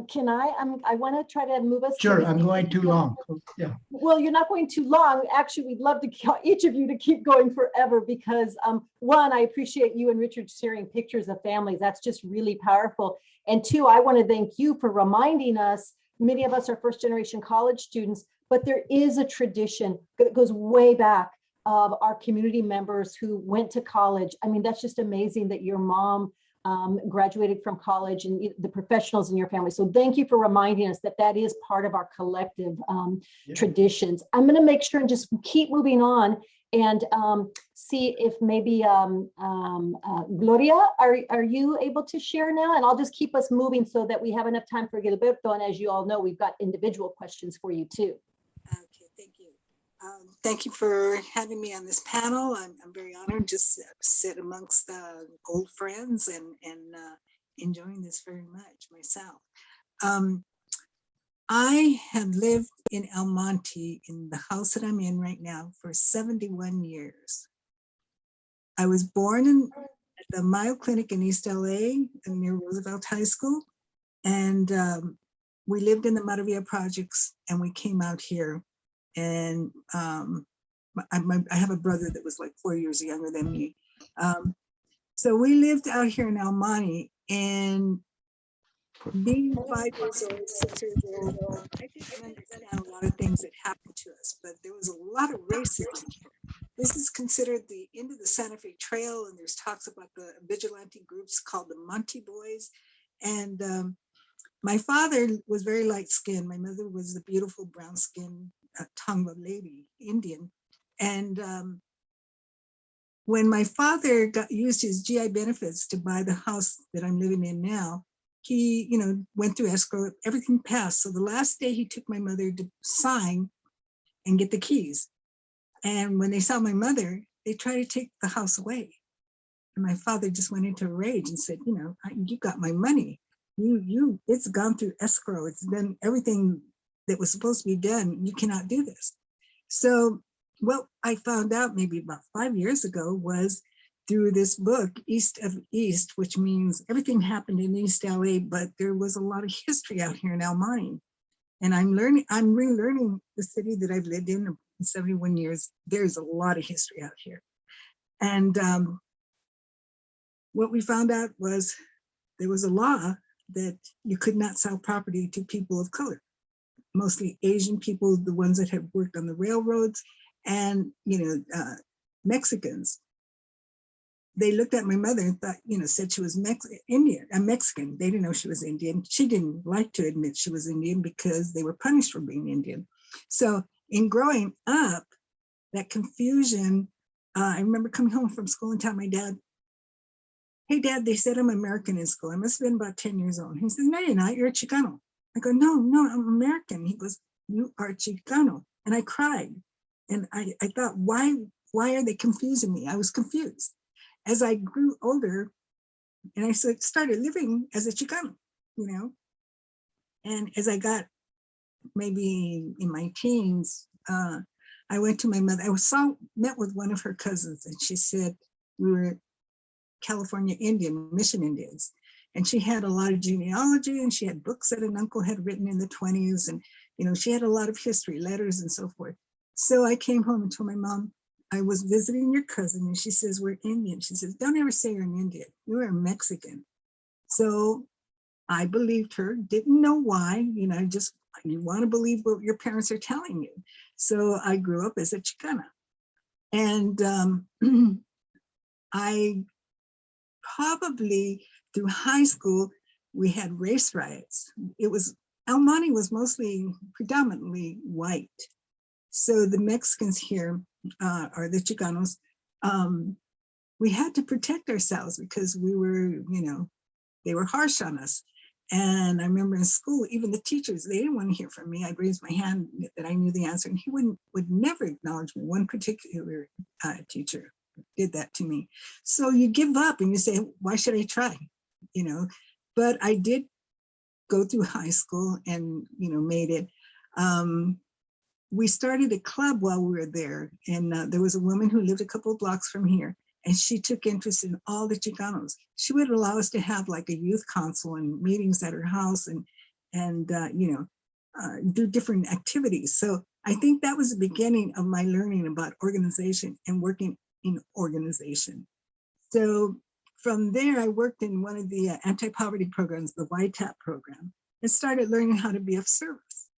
can I want to try to move us. to sure, the I'm end. going too long. Yeah. Well, you're not going too long. Actually, we'd love to each of you to keep going forever because one, I appreciate you and Richard sharing pictures of families. That's just really powerful. And two, I want to thank you for reminding us, many of us are first generation college students, but there is a tradition that goes way back of our community members who went to college. I mean, that's just amazing that your mom graduated from college and the professionals in your family. So thank you for reminding us that that is part of our collective traditions. I'm going to make sure and just keep moving on and see if maybe Gloria, are you able to share now? And I'll just keep us moving so that we have enough time for Gilberto. And as you all know, we've got individual questions for you too. Okay, thank you. Thank you for having me on this panel. I'm very honored to sit amongst old friends and enjoying this very much myself. I have lived in El Monte, in the house that I'm in right now, for 71 years. I was born at the Mayo Clinic in East LA near Roosevelt High School. And we lived in the Maravilla projects and we came out here. And I have a brother that was like 4 years younger than me. So we lived out here in El Monte, and being 5 years old, 6 years old, I didn't understand a lot of things that happened to us, but there was a lot of racism. This is considered the end of the Santa Fe Trail, and there's talks about the vigilante groups called the Monte Boys. And my father was very light skinned. My mother was the beautiful brown skinned Tongva lady, Indian. And when my father used his GI benefits to buy the house that I'm living in now, he, went through escrow, everything passed. So the last day he took my mother to sign and get the keys. And when they saw my mother, they tried to take the house away. And my father just went into a rage and said, you got my money. It's gone through escrow. It's done everything that was supposed to be done. You cannot do this. So what I found out maybe about 5 years ago was through this book, East of East, which means everything happened in East LA, but there was a lot of history out here in El Monte. And I'm relearning the city that I've lived in 71 years. There's a lot of history out here. And what we found out was there was a law that you could not sell property to people of color, mostly Asian people, the ones that had worked on the railroads, and Mexicans. They looked at my mother and thought, said she was Mexican. They didn't know she was Indian. She didn't like to admit she was Indian because they were punished for being Indian. So in growing up, that confusion, I remember coming home from school and telling my dad, hey, Dad, they said I'm American in school. I must have been about 10 years old. He says, no, you're not. You're a Chicano. I go, no, I'm American. He goes, you are Chicano. And I cried. And I thought, why are they confusing me? I was confused. As I grew older, and I started living as a Chicano, And as I got maybe in my teens, I went to my mother. Met with one of her cousins, and she said we were California Mission Indians. And she had a lot of genealogy, and she had books that an uncle had written in the 1920s. And, she had a lot of history, letters and so forth. So I came home and told my mom, I was visiting your cousin, and she says, we're Indian. She says, don't ever say you're an Indian. You're a Mexican. So I believed her, didn't know why, you want to believe what your parents are telling you. So I grew up as a Chicana. And I probably through high school, we had race riots. El Monte was predominantly white. So the Mexicans here, or the Chicanos, we had to protect ourselves because we were, they were harsh on us. And I remember in school, even the teachers, they didn't want to hear from me. I'd raise my hand that I knew the answer, and he would never acknowledge me. One particular teacher did that to me. So you give up and you say, why should I try? But I did go through high school and, made it. we started a club while we were there. And there was a woman who lived a couple of blocks from here, and she took interest in all the Chicanos. She would allow us to have like a youth council and meetings at her house and do different activities. So I think that was the beginning of my learning about organization and working in organization. So from there, I worked in one of the anti-poverty programs, the YTAP program, and started learning how to be of service.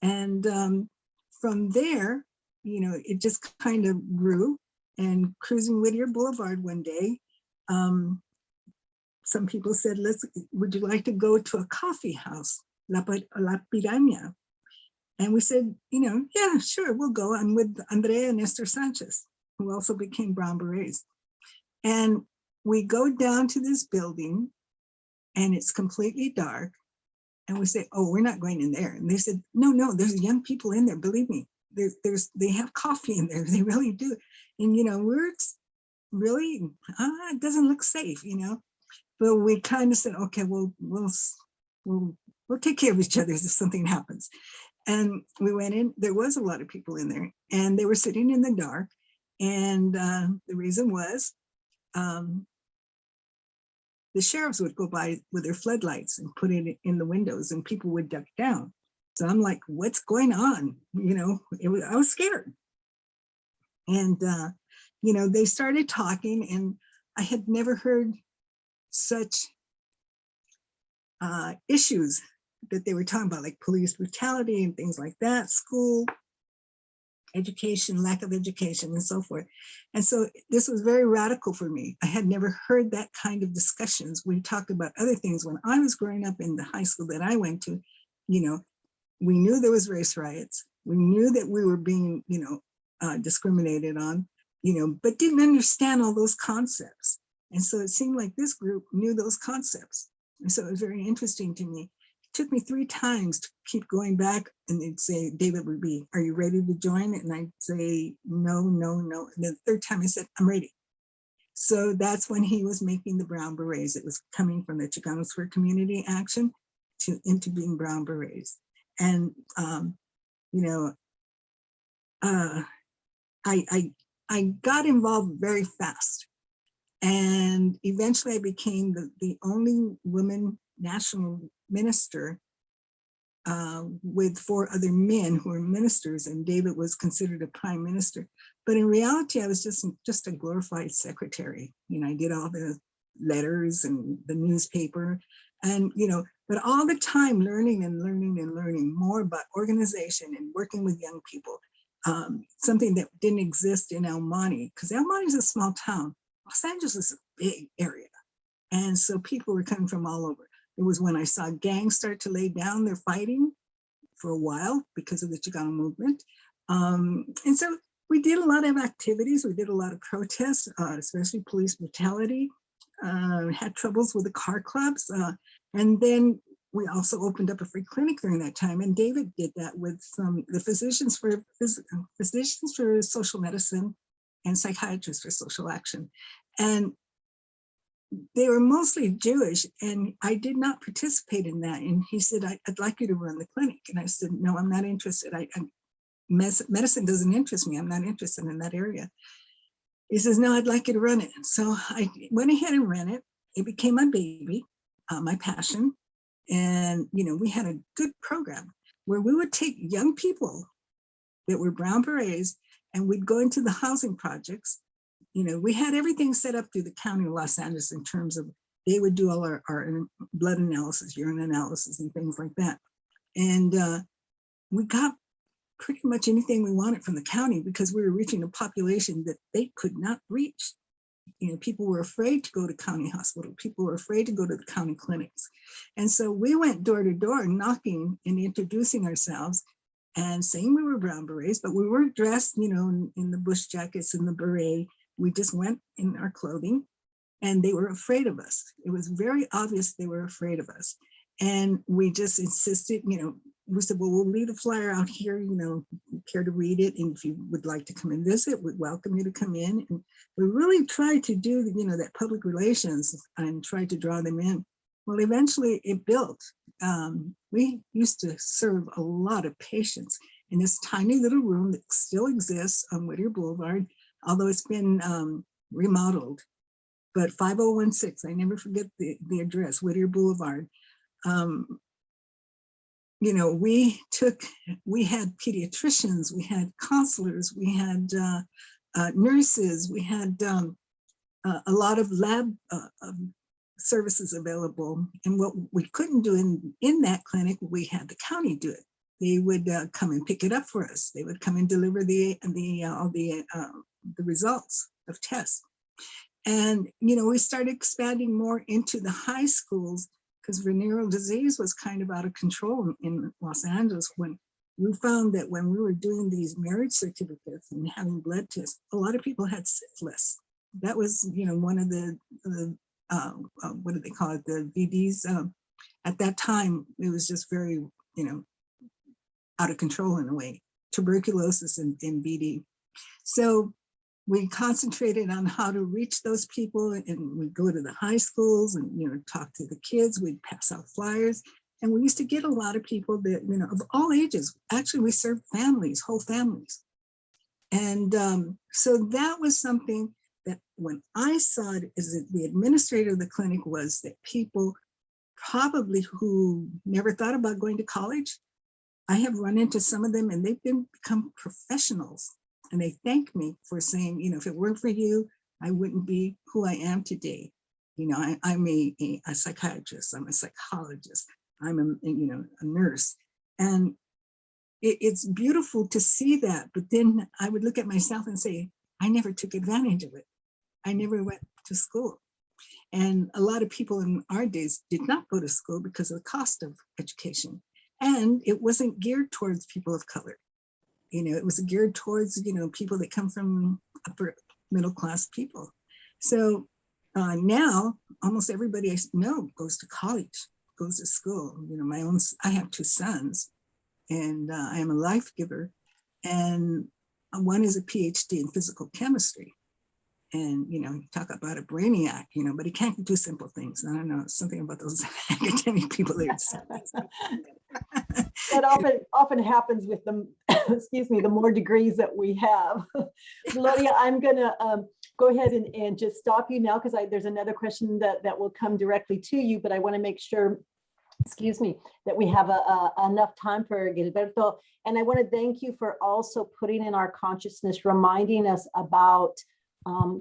And from there, it just kind of grew. And cruising Whittier Boulevard one day, some people said, would you like to go to a coffee house, La Piraña? And we said, yeah, sure, we'll go. I'm with Andrea and Esther Sanchez, who also became Brown Berets. And we go down to this building and it's completely dark. And we say, oh, we're not going in there. And they said, no, there's young people in there. Believe me, they have coffee in there. They really do. And, we're really, it doesn't look safe, but we kind of said, okay, we'll take care of each other if something happens. And we went in, there was a lot of people in there and they were sitting in the dark. And the reason was the sheriffs would go by with their floodlights and put it in the windows and people would duck down. So I'm like, what's going on? I was scared. And, they started talking and I had never heard such issues that they were talking about, like police brutality and things like that, school, education, lack of education, and so forth. And so this was very radical for me. I had never heard that kind of discussions. We talked about other things. When I was growing up in the high school that I went to, we knew there was race riots. We knew that we were being, discriminated on, but didn't understand all those concepts. And so it seemed like this group knew those concepts. And so it was very interesting to me. It took me 3 times to keep going back, and they'd say, David would be, are you ready to join? And I'd say, no. And the 3rd time I said, I'm ready. So that's when he was making the Brown Berets. It was coming from the Chicanos for Community Action into being Brown Berets. And, I got involved very fast. And eventually I became the only woman national minister with 4 other men who were ministers, and David was considered a prime minister. But in reality, I was just a glorified secretary. I did all the letters and the newspaper and, but all the time learning and learning more about organization and working with young people. Something that didn't exist in El Monte, because El Monte is a small town. Los Angeles is a big area. And so people were coming from all over. It was when I saw gangs start to lay down their fighting for a while because of the Chicano movement. And so we did a lot of activities. We did a lot of protests, especially police brutality, had troubles with the car clubs. And then we also opened up a free clinic during that time. And David did that with the physicians for social medicine and psychiatrists for social action. And they were mostly Jewish, and I did not participate in that. And he said, I'd like you to run the clinic. And I said, no, I'm not interested. Medicine doesn't interest me. I'm not interested in that area. He says, no, I'd like you to run it. So I went ahead and ran it. It became my baby, my passion. And, we had a good program where we would take young people that were Brown Berets and we'd go into the housing projects. We had everything set up through the County of Los Angeles in terms of they would do all our blood analysis, urine analysis, and things like that. And we got pretty much anything we wanted from the county because we were reaching a population that they could not reach. People were afraid to go to county hospital. People were afraid to go to the county clinics. And so we went door to door knocking and introducing ourselves and saying we were Brown Berets, but we weren't dressed, in the bush jackets and the beret. We just went in our clothing and they were afraid of us. It was very obvious they were afraid of us. And we just insisted, we said, well, we'll leave the flyer out here, care to read it. And if you would like to come and visit, we'd welcome you to come in. And we really tried to do, that public relations and tried to draw them in. Well, eventually it built. We used to serve a lot of patients. in this tiny little room that still exists on Whittier Boulevard, although it's been remodeled. But 5016, I never forget the address, Whittier Boulevard. You know, we had pediatricians, we had counselors, we had nurses, we had a lot of lab services available. And what we couldn't do in that clinic, we had the county do it. They would come and pick it up for us. They would come and deliver all the results of tests. And, you know, we started expanding more into the high schools because venereal disease was kind of out of control in Los Angeles when we found that when we were doing these marriage certificates and having blood tests, a lot of people had syphilis. That was, you know, one of the what do they call it, the VDs. At that time, it was just very, you know, out of control in a way, tuberculosis and VD. So we concentrated on how to reach those people, and we'd go to the high schools and, you know, talk to the kids. We'd pass out flyers, and we used to get a lot of people that, you know, of all ages. Actually, we served families, whole families. And so that was something that when I saw it as the administrator of the clinic was that people probably who never thought about going to college, I have run into some of them and they've become professionals. And they thank me for saying, you know, if it weren't for you, I wouldn't be who I am today. You know, I'm a psychiatrist, I'm a psychologist, I'm a nurse. And it's beautiful to see that. But then I would look at myself and say, I never took advantage of it. I never went to school. And a lot of people in our days did not go to school because of the cost of education. And it wasn't geared towards people of color. You know, it was geared towards, you know, people that come from upper middle class people. So now almost everybody I know goes to college, goes to school. You know, I have 2 sons and I am a life giver. And one is a PhD in physical chemistry. And, you know, talk about a brainiac, you know, but he can't do simple things. I don't know, something about those academic people. That often happens with them, excuse me, the more degrees that we have. Gloria, I'm gonna go ahead and just stop you now because there's another question that will come directly to you, but I wanna make sure, excuse me, that we have enough time for Gilberto. And I wanna thank you for also putting in our consciousness, reminding us about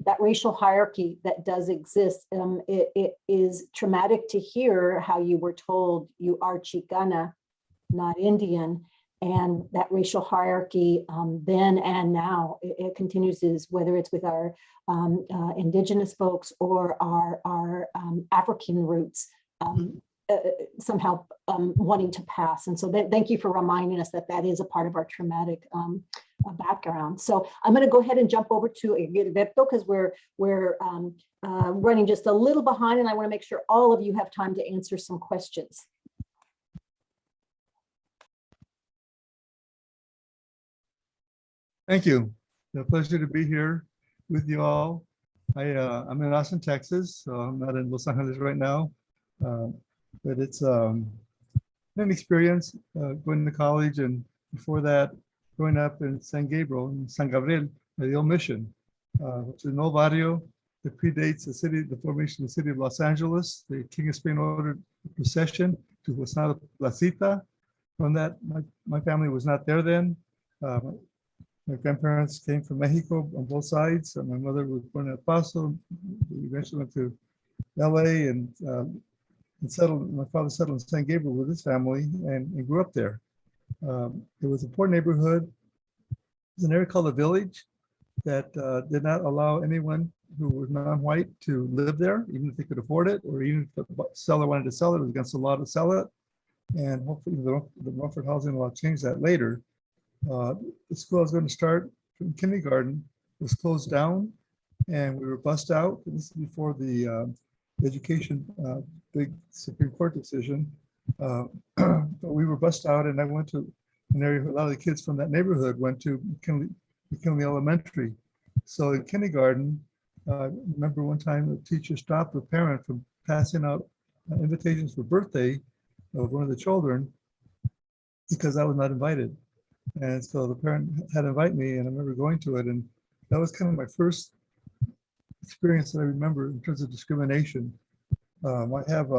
that racial hierarchy that does exist. It is traumatic to hear how you were told you are Chicana, not Indian, and that racial hierarchy then and now, it continues, whether it's with our indigenous folks or our African roots, somehow wanting to pass. And so thank you for reminding us that that is a part of our traumatic background. So I'm going to go ahead and jump over to Gilberto because we're running just a little behind, and I want to make sure all of you have time to answer some questions. Thank you. It's a pleasure to be here with you all. I'm in Austin, Texas, so I'm not in Los Angeles right now, but it's an experience going to college, and before that, growing up in San Gabriel, the old mission, which is an old barrio that predates the formation of the city of Los Angeles. The King of Spain ordered a procession to Huasana Placita. From that, my family was not there then. My grandparents came from Mexico on both sides. My mother was born in El Paso. We eventually went to LA and settled. My father settled in San Gabriel with his family and grew up there. It was a poor neighborhood. It was an area called the Village that did not allow anyone who was non-white to live there, even if they could afford it, or even if the seller wanted to sell it. It was against the law to sell it. And hopefully the Rumford housing law changed that later. The school I was going to start from kindergarten was closed down, and we were bussed out. And this is before the education big Supreme Court decision. But we were bussed out, and I went to an area where a lot of the kids from that neighborhood went to McKinley Elementary. So in kindergarten, I remember one time a teacher stopped a parent from passing out invitations for birthday of one of the children because I was not invited. And so the parent had invited me, and I remember going to it, and that was kind of my first experience that I remember in terms of discrimination. I have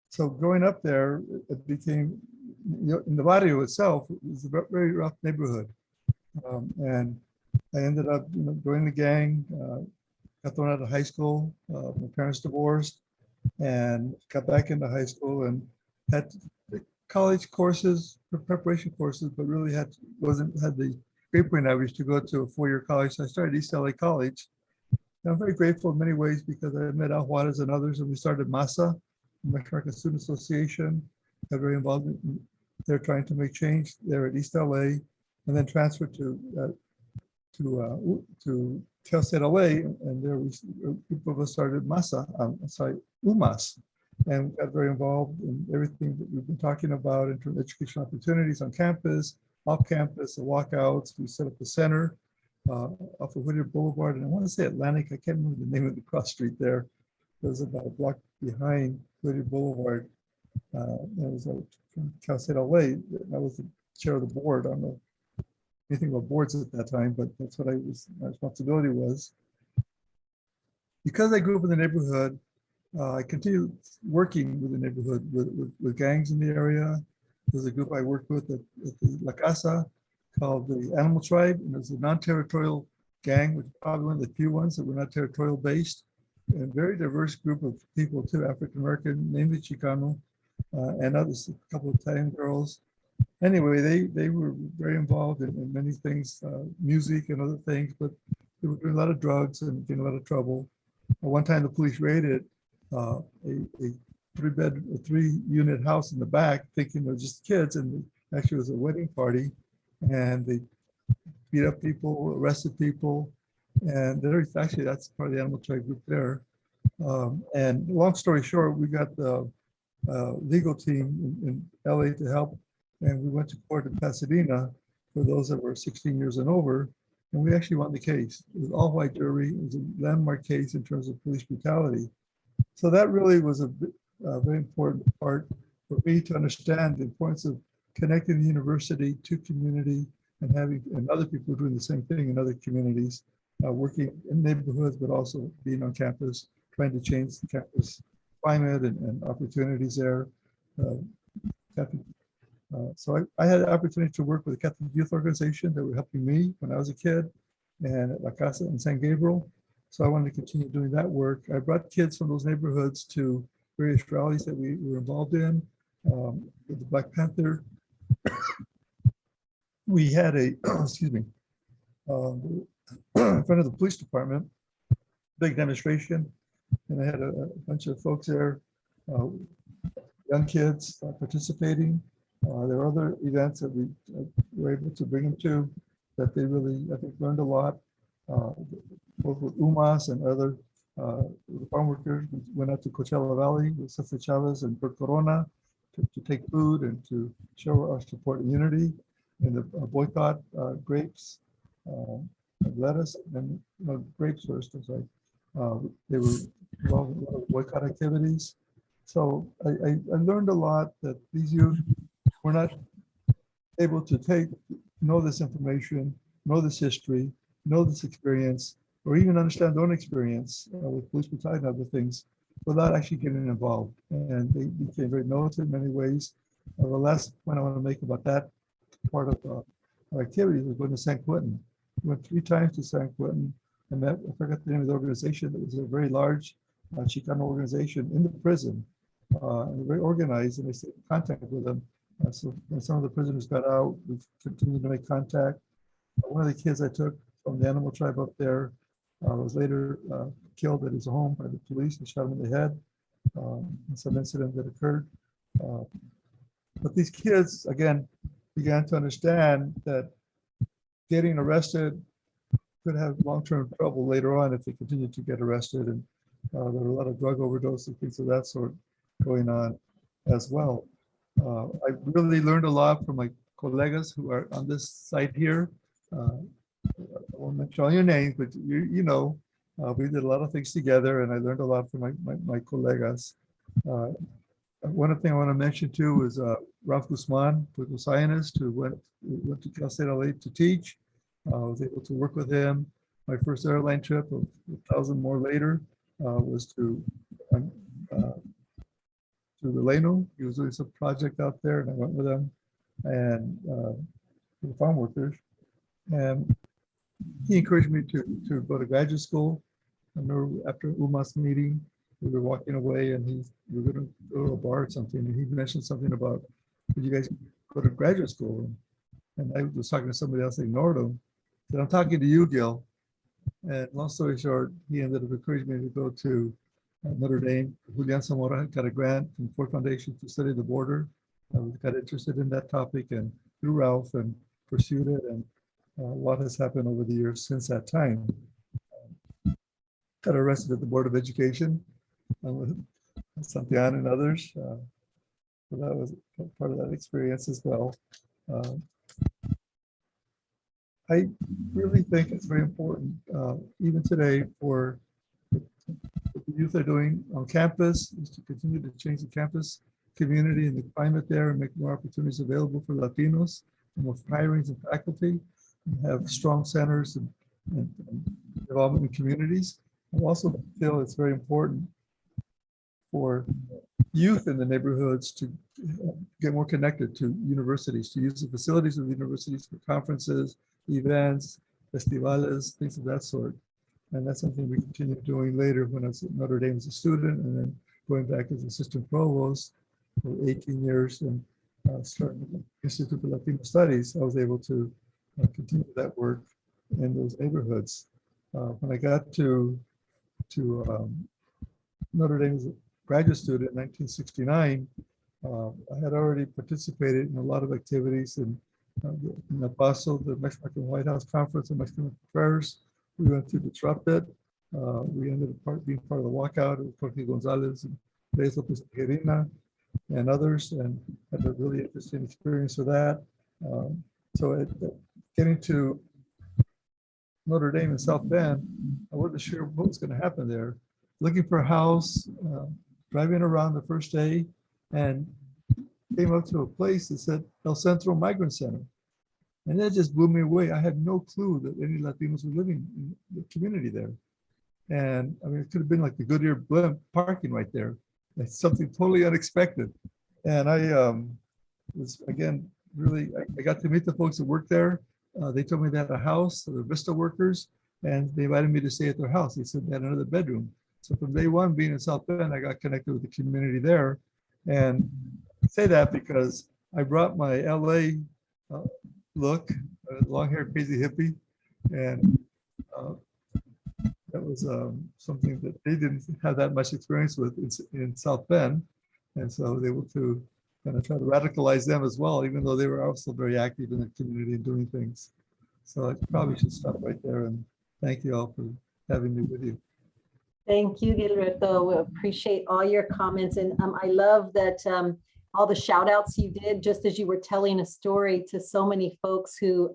so growing up there, it became, in the barrio itself, it was a very rough neighborhood. And I ended up, joining the gang, got thrown out of high school. My parents divorced and got back into high school and had college courses, preparation courses, but really had the grade point average to go to a 4-year college. So I started East LA College. And I'm very grateful in many ways because I met Al Juarez and others, and we started MASA, Mexican Student Association. Got very involved in, they're trying to make change there at East LA, and then transferred to Cal State LA, and there a group of us started MASA, UMAS, and got very involved in everything that we've been talking about in terms of educational opportunities on campus, off campus, the walkouts. We set up the center off of Whittier Boulevard, and I want to say Atlantic. I can't remember the name of the cross street there. It was about a block behind Whittier Boulevard. It was from Cal State LA. I was the chair of the board. I don't know anything about boards at that time, but that's what my responsibility was. Because I grew up in the neighborhood, I continued working with the neighborhood with gangs in the area. There's a group I worked with at the La Casa called the Animal Tribe, and it was a non-territorial gang, which is probably one of the few ones that were not territorial based. And very diverse group of people too, African-American, mainly Chicano, and others, a couple of Italian girls. Anyway, they were very involved in many things, music and other things, but they were doing a lot of drugs and getting a lot of trouble. One time the police raided a 3-unit house in the back, thinking it was just kids, and actually it was a wedding party, and they beat up people, arrested people, and actually that's part of the Animal Tribe group there. And long story short, we got the legal team in LA to help, and we went to court in Pasadena for those that were 16 years and over, and we actually won the case. It was all white jury. It was a landmark case in terms of police brutality. So that really was a very important part for me to understand the importance of connecting the university to community and other people doing the same thing in other communities, working in neighborhoods, but also being on campus, trying to change the campus climate and opportunities there. So I had the opportunity to work with a Catholic youth organization that were helping me when I was a kid, and at La Casa in San Gabriel. So I wanted to continue doing that work. I brought kids from those neighborhoods to various rallies that we were involved in. With the Black Panther, we had a, excuse me, in front of the police department, big demonstration. And I had a bunch of folks there, young kids participating. There were other events that we were able to bring them to that they really, I think, learned a lot. Both with UMAS and other farm workers. We went out to Coachella Valley with Cesar Chavez and Bert Corona to take food and to show our support and unity in the boycott grapes, lettuce, and grapes first. It's like they were involved in a lot of boycott activities. So I learned a lot that these youth were not able to know this information, know this history, know this experience, or even understand their own experience with police brutality and other things without actually getting involved. And they became very militant in many ways. The last point I want to make about that part of our activities was going to San Quentin. We went 3 times to San Quentin and met, I forgot the name of the organization. It was a very large Chicano organization in the prison, and very organized, and they stayed in contact with them. So when some of the prisoners got out, we continued to make contact. One of the kids I took from the Animal Tribe up there was later killed at his home by the police and shot him in the head in some incident that occurred. But these kids, again, began to understand that getting arrested could have long-term trouble later on if they continue to get arrested. And there were a lot of drug overdose and things of that sort going on as well. I really learned a lot from my colleagues who are on this site here. I won't mention all your names, but you know, we did a lot of things together, and I learned a lot from my colleagues. one thing I want to mention too was Ralph Guzman, political scientist, who went to Cal State LA to teach. I was able to work with him. My first airline trip, of 1,000 more later, was to Releno. He was doing some project out there, and I went with him, and the farm workers. And he encouraged me to go to graduate school. I remember after UMass meeting, we were walking away, and we were going to go to a bar or something, and he mentioned something about, "Would you guys go to graduate school?" And I was talking to somebody else, I ignored him. I said, "I'm talking to you, Gil." And long story short, he ended up encouraging me to go to Notre Dame. Julian Zamora got a grant from Ford Foundation to study the border. I got interested in that topic and through Ralph and pursued it. And a lot has happened over the years since that time. Got arrested at the Board of Education with Santillan and others. So that was part of that experience as well. I really think it's very important, even today, for what the youth are doing on campus, is to continue to change the campus community and the climate there and make more opportunities available for Latinos, and more hirings and faculty, and have strong centers and development in communities. I also feel it's very important for youth in the neighborhoods to get more connected to universities, to use the facilities of the universities for conferences, events, festivales, things of that sort. And that's something we continue doing later when I was at Notre Dame as a student, and then going back as assistant provost for 18 years and starting the Institute for Latino Studies. I was able to continue that work in those neighborhoods. When I got to Notre Dame as a graduate student in 1969, I had already participated in a lot of activities in El Paso, the Mexican White House Conference on Mexican Affairs. We went to disrupt it. We ended up being part of the walkout with Jorge Gonzalez and Reyes Lopez Tejerina and others, and had a really interesting experience with that. So getting to Notre Dame in South Bend, I wasn't sure what was going to happen there. Looking for a house, driving around the first day, and came up to a place that said El Centro Migrant Center. And that just blew me away. I had no clue that any Latinos were living in the community there. And I mean, it could have been like the Goodyear Blimp parking right there. It's something totally unexpected. And I was, again, really, I got to meet the folks that work there. They told me they had a house, they were Vista workers, and they invited me to stay at their house. They said they had another bedroom. So from day one, being in South Bend, I got connected with the community there. And I say that because I brought my LA look, long-haired crazy hippie, and that was something that they didn't have that much experience with in South Bend. And so I was able to kind of try to radicalize them as well, even though they were also very active in the community and doing things. So I probably should stop right there, and thank you all for having me with you. Thank you, Gilberto. We appreciate all your comments. And I love that all the shout outs you did, just as you were telling a story to so many folks who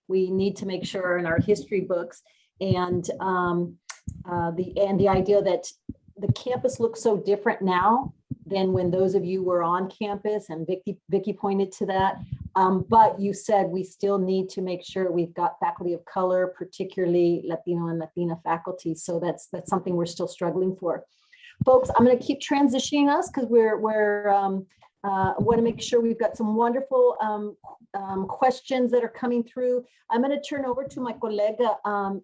we need to make sure are in our history books. And the idea that the campus looks so different now than when those of you were on campus, and Vicky pointed to that. But you said we still need to make sure we've got faculty of color, particularly Latino and Latina faculty. So that's something we're still struggling for. Folks, I'm going to keep transitioning us because we're want to make sure we've got some wonderful questions that are coming through. I'm going to turn over to my colega,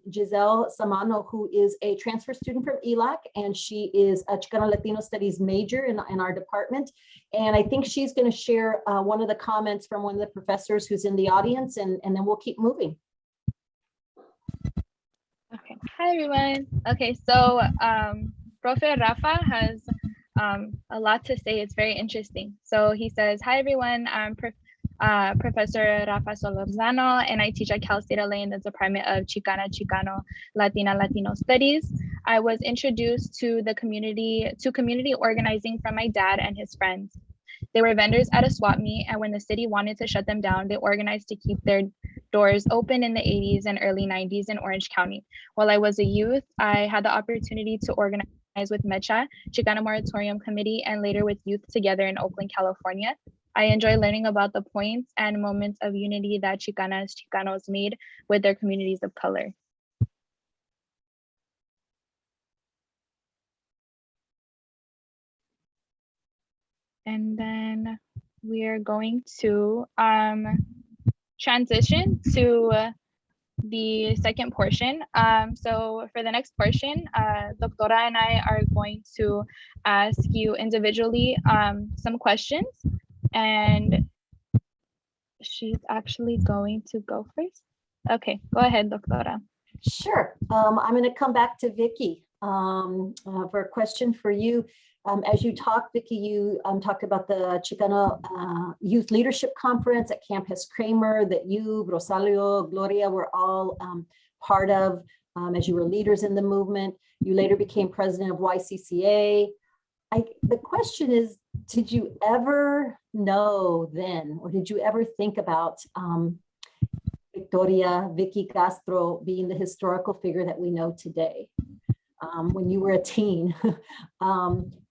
Gisselle Samano, who is a transfer student from ELAC, and she is a Chicano Latino Studies major in our department. And I think she's going to share one of the comments from one of the professors who's in the audience, and then we'll keep moving. Okay, hi everyone. Okay, so Profe Rafa has a lot to say. It's very interesting. So he says, hi everyone, I'm Professor Rafa Solorzano, and I teach at Cal State LA in the Department of Chicano, Latino Studies. I was introduced to community organizing from my dad and his friends. They were vendors at a swap meet, and when the city wanted to shut them down, they organized to keep their doors open in the 80s and early 90s in Orange County. While I was a youth, I had the opportunity to organize with MECHA, Chicano Moratorium Committee, and later with Youth Together in Oakland, California. I enjoy learning about the points and moments of unity that Chicanas, Chicanos made with their communities of color. And then we are going to transition to the second portion. So for the next portion, Doctora and I are going to ask you individually some questions, and she's actually going to go first. Okay, go ahead, Doctora. Sure. I'm going to come back to Vicky for a question for you. As you talked, Vicky, you talked about the Chicano Youth Leadership Conference at Camp Hess Kramer that you, Rosalio, Gloria were all part of as you were leaders in the movement. You later became president of YCCA. The question is, did you ever know then, or did you ever think about Victoria, Vicky Castro being the historical figure that we know today? When you were a teen.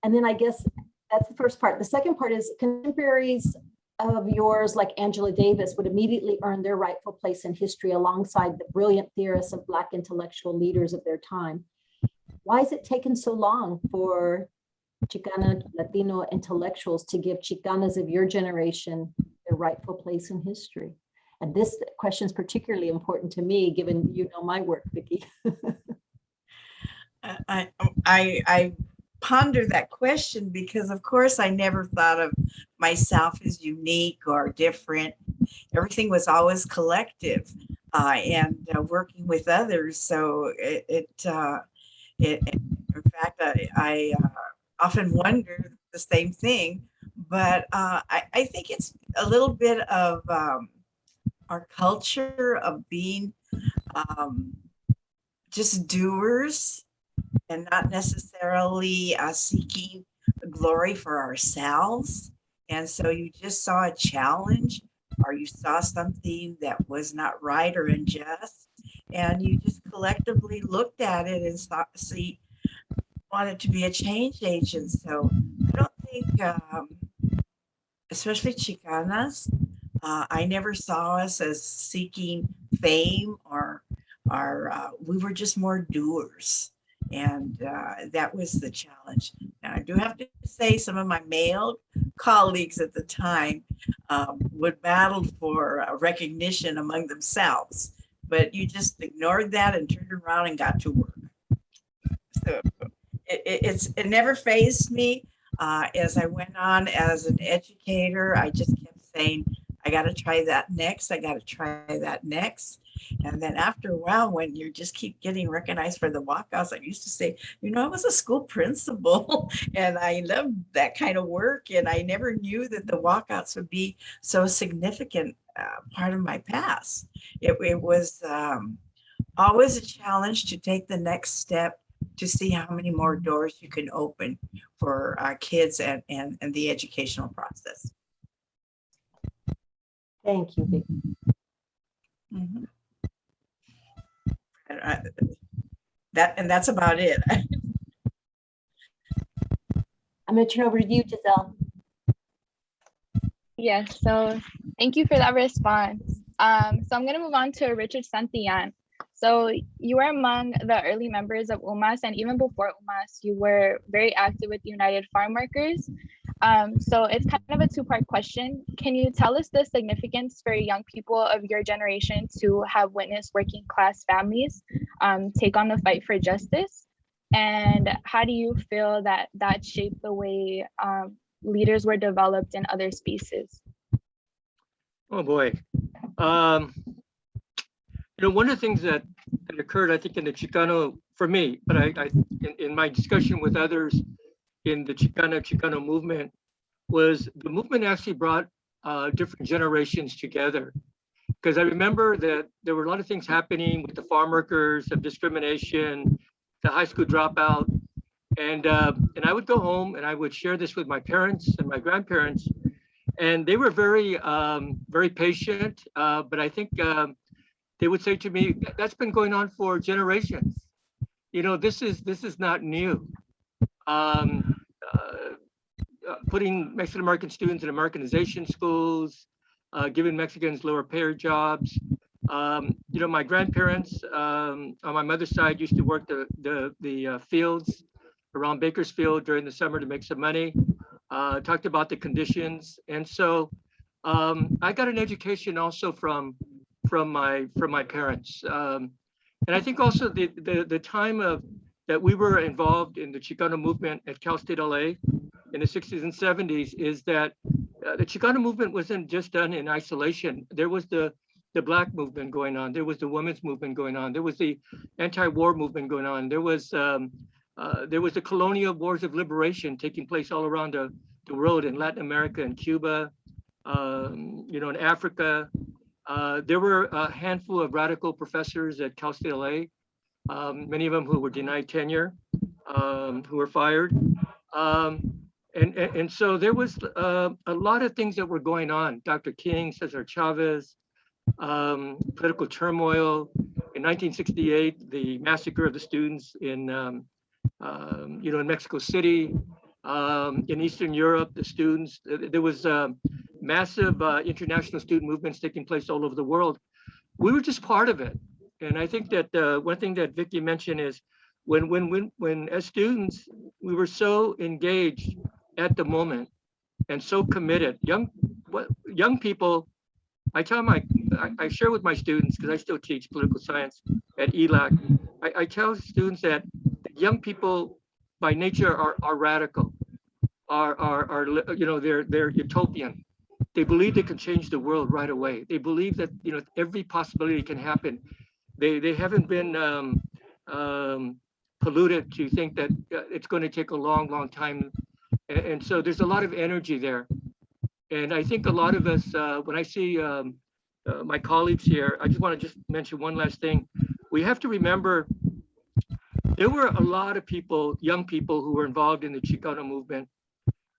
And then I guess that's the first part. The second part is contemporaries of yours like Angela Davis would immediately earn their rightful place in history alongside the brilliant theorists of Black intellectual leaders of their time. Why has it taken so long for Chicana Latino intellectuals to give Chicanas of your generation their rightful place in history? And this question is particularly important to me, given you know my work, Vicky. I ponder that question because, of course, I never thought of myself as unique or different. Everything was always collective and working with others. So in fact, I often wonder the same thing. But I think it's a little bit of our culture of being just doers and not necessarily seeking glory for ourselves. And so you just saw a challenge, or you saw something that was not right or unjust, and you just collectively looked at it and wanted to be a change agent. So I don't think, especially Chicanas, I never saw us as seeking fame or we were just more doers. And that was the challenge. Now, I do have to say some of my male colleagues at the time would battle for recognition among themselves, but you just ignored that and turned around and got to work. So it never fazed me. As I went on as an educator, I just kept saying, I got to try that next. I got to try that next. And then after a while, when you just keep getting recognized for the walkouts, I used to say, you know, I was a school principal and I loved that kind of work. And I never knew that the walkouts would be so significant part of my past. It was always a challenge to take the next step to see how many more doors you can open for our kids and the educational process. Thank you, Vicky. Mm-hmm. That's about it. I'm going to turn over to you, Gisselle. Yes, so thank you for that response. So I'm going to move on to Richard Santillan. So you were among the early members of UMAS, and even before UMAS, you were very active with United Farm Workers. So it's kind of a two-part question. Can you tell us the significance for young people of your generation to have witnessed working class families take on the fight for justice? And how do you feel that that shaped the way leaders were developed in other spaces? Oh boy. You know, one of the things that occurred, I think, in the Chicano, for me, but in my discussion with others in the Chicano movement, was the movement actually brought different generations together. Because I remember that there were a lot of things happening with the farm workers, of discrimination, the high school dropout. And I would go home and I would share this with my parents and my grandparents. And they were very, very patient. But I think they would say to me, that's been going on for generations. You know, this is not new. putting Mexican American students in Americanization schools, giving Mexicans lower paid jobs. You know, my grandparents on my mother's side used to work the fields around Bakersfield during the summer to make some money. Talked about the conditions, and so I got an education also from my parents, and I think also the time that we were involved in the Chicano movement at Cal State LA in the 60s and 70s is that the Chicano movement wasn't just done in isolation. There was the Black movement going on. There was the women's movement going on. There was the anti-war movement going on. There was the colonial wars of liberation taking place all around the world in Latin America and Cuba, you know, in Africa. There were a handful of radical professors at Cal State LA, many of them who were denied tenure, who were fired. And so there was a lot of things that were going on. Dr. King, Cesar Chavez, political turmoil. In 1968, the massacre of the students in, you know, in Mexico City, in Eastern Europe, the students, there was massive international student movements taking place all over the world. We were just part of it. And I think that one thing that Vicky mentioned is when as students, we were so engaged at the moment and so committed. Young people, I tell I share with my students, because I still teach political science at ELAC. I tell students that young people by nature are radical, are you know, they're utopian. They believe they can change the world right away. They believe that, you know, every possibility can happen. They haven't been polluted to think that it's going to take a long time. And so there's a lot of energy there. And I think a lot of us, when I see my colleagues here, I just want to just mention one last thing. We have to remember there were a lot of people, young people, who were involved in the Chicano movement,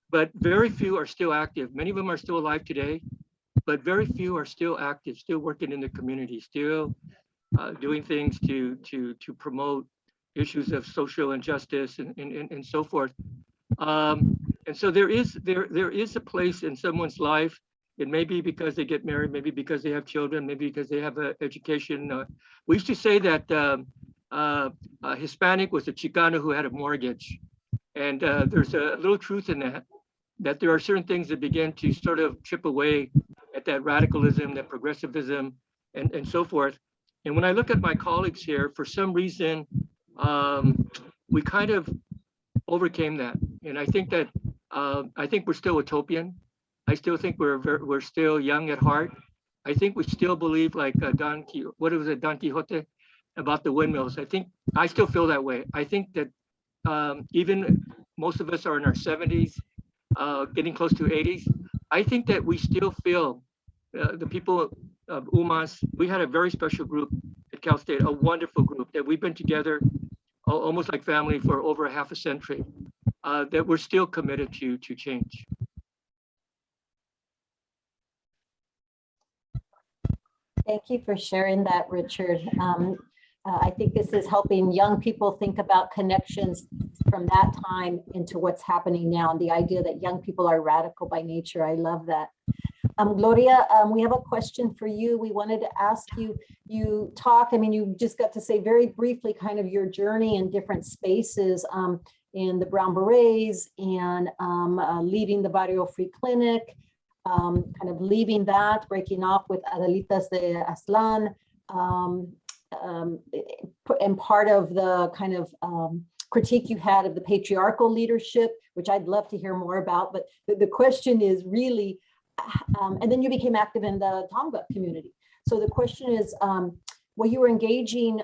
but very few are still active. Many of them are still alive today, but very few are still active, still working in the community, still doing things to promote issues of social injustice and so forth. And so there is a place in someone's life. It may be because they get married, maybe because they have children, maybe because they have an education. We used to say that Hispanic was a Chicano who had a mortgage. And there's a little truth in that there are certain things that begin to sort of chip away at that radicalism, that progressivism, and so forth. And when I look at my colleagues here, for some reason, we kind of overcame that. And I think that I think we're still utopian. I still think we're still young at heart. I think we still believe, like Don Quixote about the windmills. I still feel that way. I think that even most of us are in our 70s, getting close to 80s. I think that we still feel the people of UMass. We had a very special group at Cal State, a wonderful group that we've been together almost like family for over a half a century, that we're still committed to change. Thank you for sharing that, Richard. I think this is helping young people think about connections from that time into what's happening now, and the idea that young people are radical by nature. I love that. Gloria, we have a question for you. We wanted to ask you, you just got to say very briefly kind of your journey in different spaces in the Brown Berets and leaving the Barrio Free Clinic, kind of leaving that, breaking off with Adelitas de Aztlán, and part of the kind of critique you had of the patriarchal leadership, which I'd love to hear more about. But the question is really, and then you became active in the Tonga community. So the question is, while you were engaging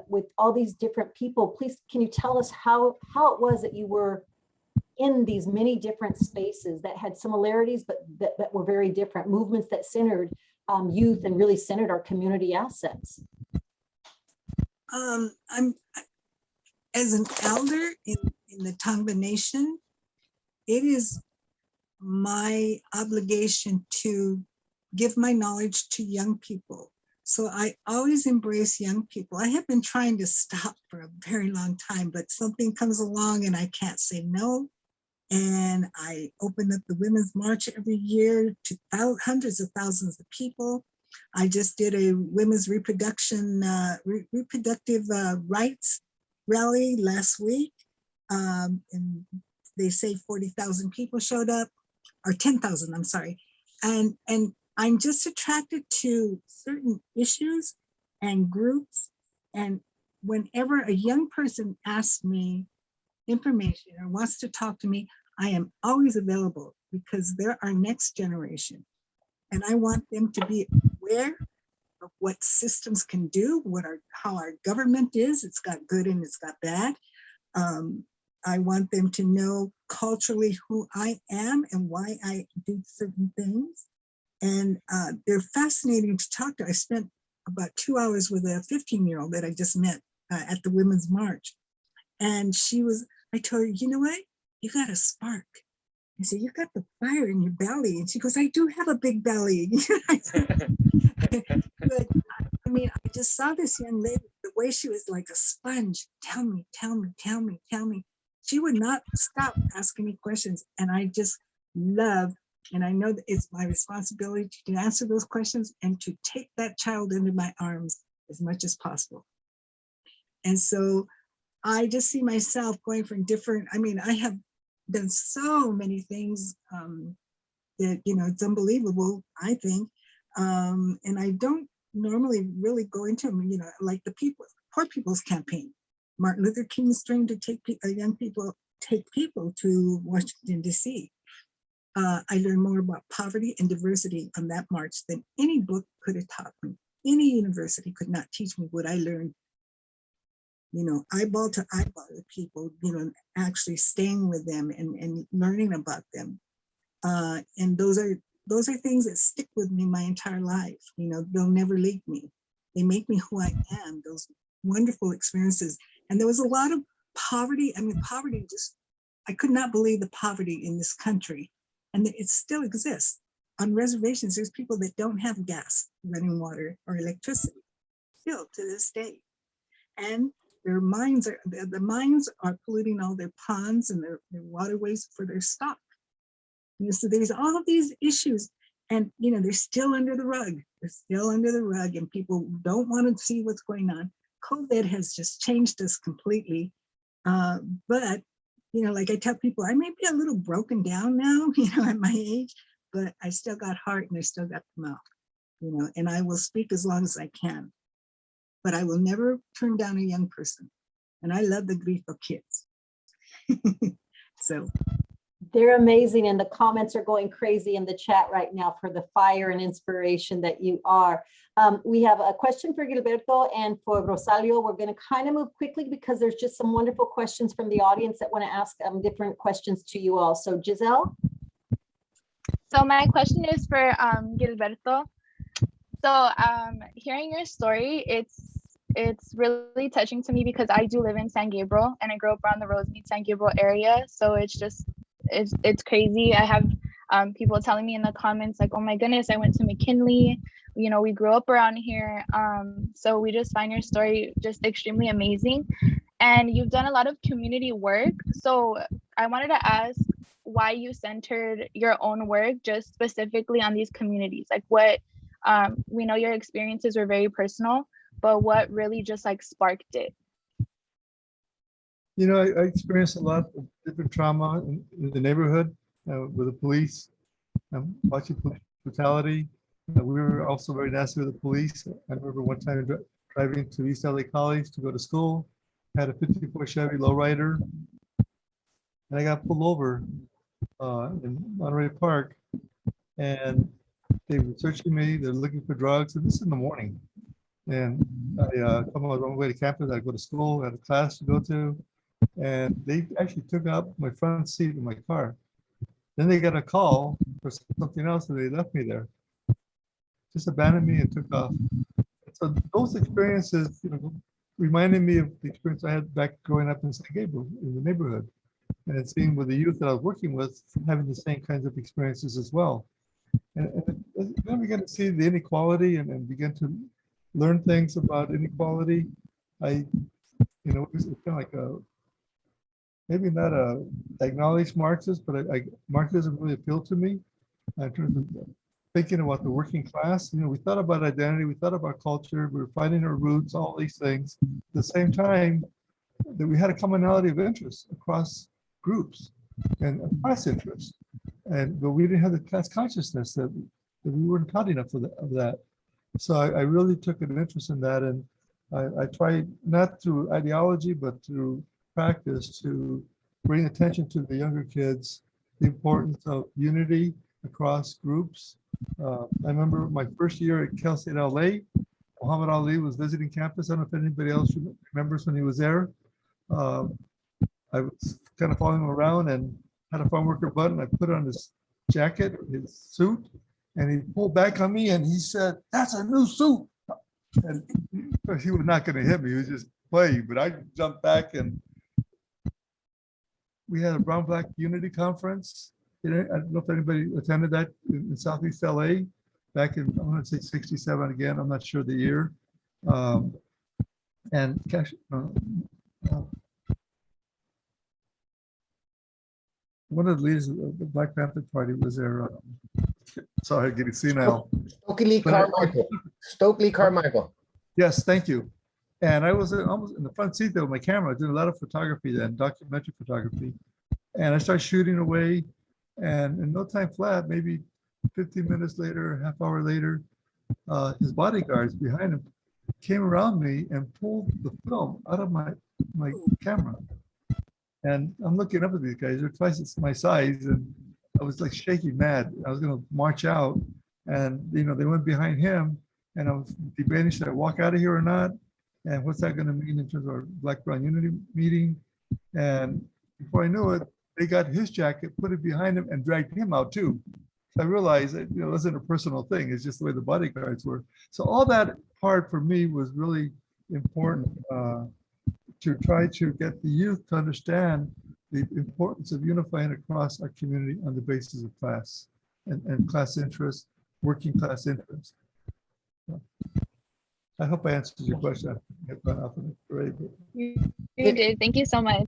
with all these different people, please, can you tell us how it was that you were in these many different spaces that had similarities, but that were very different, movements that centered youth and really centered our community assets? I'm as an elder in the Tonga Nation, it is my obligation to give my knowledge to young people So I always embrace young people. I have been trying to stop for a very long time, but something comes along and I can't say no. And I open up the Women's March every year to hundreds of thousands of people. I just did a women's reproductive rights rally last week. And they say 40,000 people showed up, or 10,000, I'm sorry. And I'm just attracted to certain issues and groups. And whenever a young person asks me information or wants to talk to me, I am always available because they're our next generation. And I want them to be aware of what systems can do, how our government is. It's got good and it's got bad. I want them to know culturally who I am and why I do certain things. And they're fascinating to talk to. I spent about 2 hours with a 15-year-old that I just met at the Women's March. And I told her, you know what? You got a spark. I said, you got the fire in your belly. And she goes, I do have a big belly. But I mean, I just saw this young lady, the way she was like a sponge. Tell me, tell me, tell me, tell me. She would not stop asking me questions. And I just love, and I know that it's my responsibility to answer those questions and to take that child into my arms as much as possible. And so I just see myself going from different, I mean, I have done so many things that, it's unbelievable, I think. And I don't normally really go into them, like the Poor People's Campaign. Martin Luther King's trying to take people to Washington, D.C. I learned more about poverty and diversity on that march than any book could have taught me. Any university could not teach me what I learned, eyeball to eyeball with people, actually staying with them and learning about them. And those are things that stick with me my entire life. They'll never leave me. They make me who I am, those wonderful experiences. And there was a lot of poverty. I mean, I could not believe the poverty in this country. And it still exists. On reservations, there's people that don't have gas, running water, or electricity, still to this day. And the mines are polluting all their ponds and their waterways for their stock. So there's all of these issues, and they're still under the rug. They're still under the rug, and people don't want to see what's going on. COVID has just changed us completely. But like I tell people, I may be a little broken down now, at my age, but I still got heart and I still got the mouth, and I will speak as long as I can. But I will never turn down a young person. And I love the GRITO kids. So. They're amazing, and the comments are going crazy in the chat right now for the fire and inspiration that you are. We have a question for Gilberto and for Rosalio. We're going to kind of move quickly because there's just some wonderful questions from the audience that want to ask different questions to you all. So Gisselle? So my question is for Gilberto. So hearing your story, it's really touching to me because I do live in San Gabriel and I grew up around the Rosemead San Gabriel area. So it's crazy. I have people telling me in the comments like, oh my goodness, I went to McKinley. We grew up around here. So we just find your story just extremely amazing. And you've done a lot of community work. So I wanted to ask why you centered your own work just specifically on these communities. Like what, we know your experiences were very personal, but what really just like sparked it? I experienced a lot of different trauma in the neighborhood with the police, watching police brutality. We were also very nasty with the police. I remember one time driving to East LA College to go to school, had a 54 Chevy lowrider, and I got pulled over in Monterey Park, and they were searching me. They're looking for drugs, and this is in the morning. And I come on the wrong way to campus. I go to school, I had a class to go to, and they actually took out my front seat of my car. Then they got a call for something else, and they left me there. Just abandoned me and took off. So those experiences, reminded me of the experience I had back growing up in San Gabriel, in the neighborhood. And seeing with the youth that I was working with, having the same kinds of experiences as well. And then we got to see the inequality and begin to learn things about inequality. It's kind of like maybe not a acknowledged Marxist, but Marxism really appealed to me in terms of thinking about the working class. We thought about identity, we thought about culture, we were finding our roots, all these things. At the same time, that we had a commonality of interest across groups and class interests. But we didn't have the class consciousness that we weren't taught enough of that. So I really took an interest in that. And I tried not through ideology, but through practice to bring attention to the younger kids, the importance of unity across groups. I remember my first year at Cal State LA, Muhammad Ali was visiting campus. I don't know if anybody else remembers when he was there. I was kind of following him around and had a farm worker button. I put on his jacket, his suit, and he pulled back on me and he said, "That's a new suit." And he was not going to hit me. He was just playing, but I jumped back and we had a Brown Black Unity Conference. I don't know if anybody attended that in Southeast LA back in, I want to say 67 again. I'm not sure the year. And one of the leaders of the Black Panther Party was there. Sorry, getting senile. Stokely Carmichael. Yes, thank you. And I was almost in the front seat there with my camera. I was doing a lot of photography then, documentary photography. And I started shooting away. And in no time flat, maybe 15 minutes later, half hour later, his bodyguards behind him came around me and pulled the film out of my camera. And I'm looking up at these guys, they're twice my size, and I was like shaking mad. I was gonna march out, and they went behind him, and I was debating, should I walk out of here or not? And what's that gonna mean in terms of our Black Brown Unity meeting? And before I knew it, they got his jacket, put it behind him, and dragged him out too. So I realized that it wasn't a personal thing, it's just the way the bodyguards were. So all that part for me was really important. To try to get the youth to understand the importance of unifying across our community on the basis of class and class interest, working class interest. So, I hope I answered your question. You did. Thank you so much.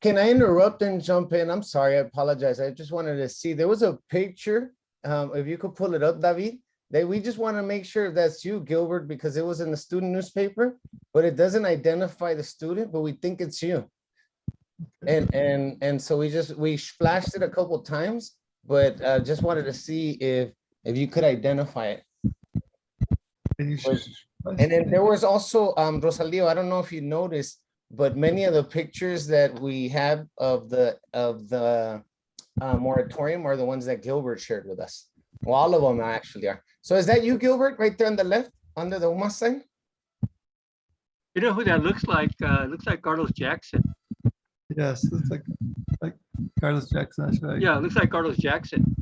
Can I interrupt and jump in? I'm sorry, I apologize. I just wanted to see, there was a picture, if you could pull it up, David, that we just want to make sure that's you, Gilbert, because it was in the student newspaper, but it doesn't identify the student, but we think it's you. And so we flashed it a couple times, but just wanted to see if you could identify it. And then there was also Rosalio, I don't know if you noticed, but many of the pictures that we have of the moratorium are the ones that Gilbert shared with us. Well, all of them actually are. So is that you, Gilbert, right there on the left, under the UMA sign? You know who that looks like? Looks like Carlos Jackson. Yes, looks like Carlos Jackson. That's right. Yeah, it looks like Carlos Jackson.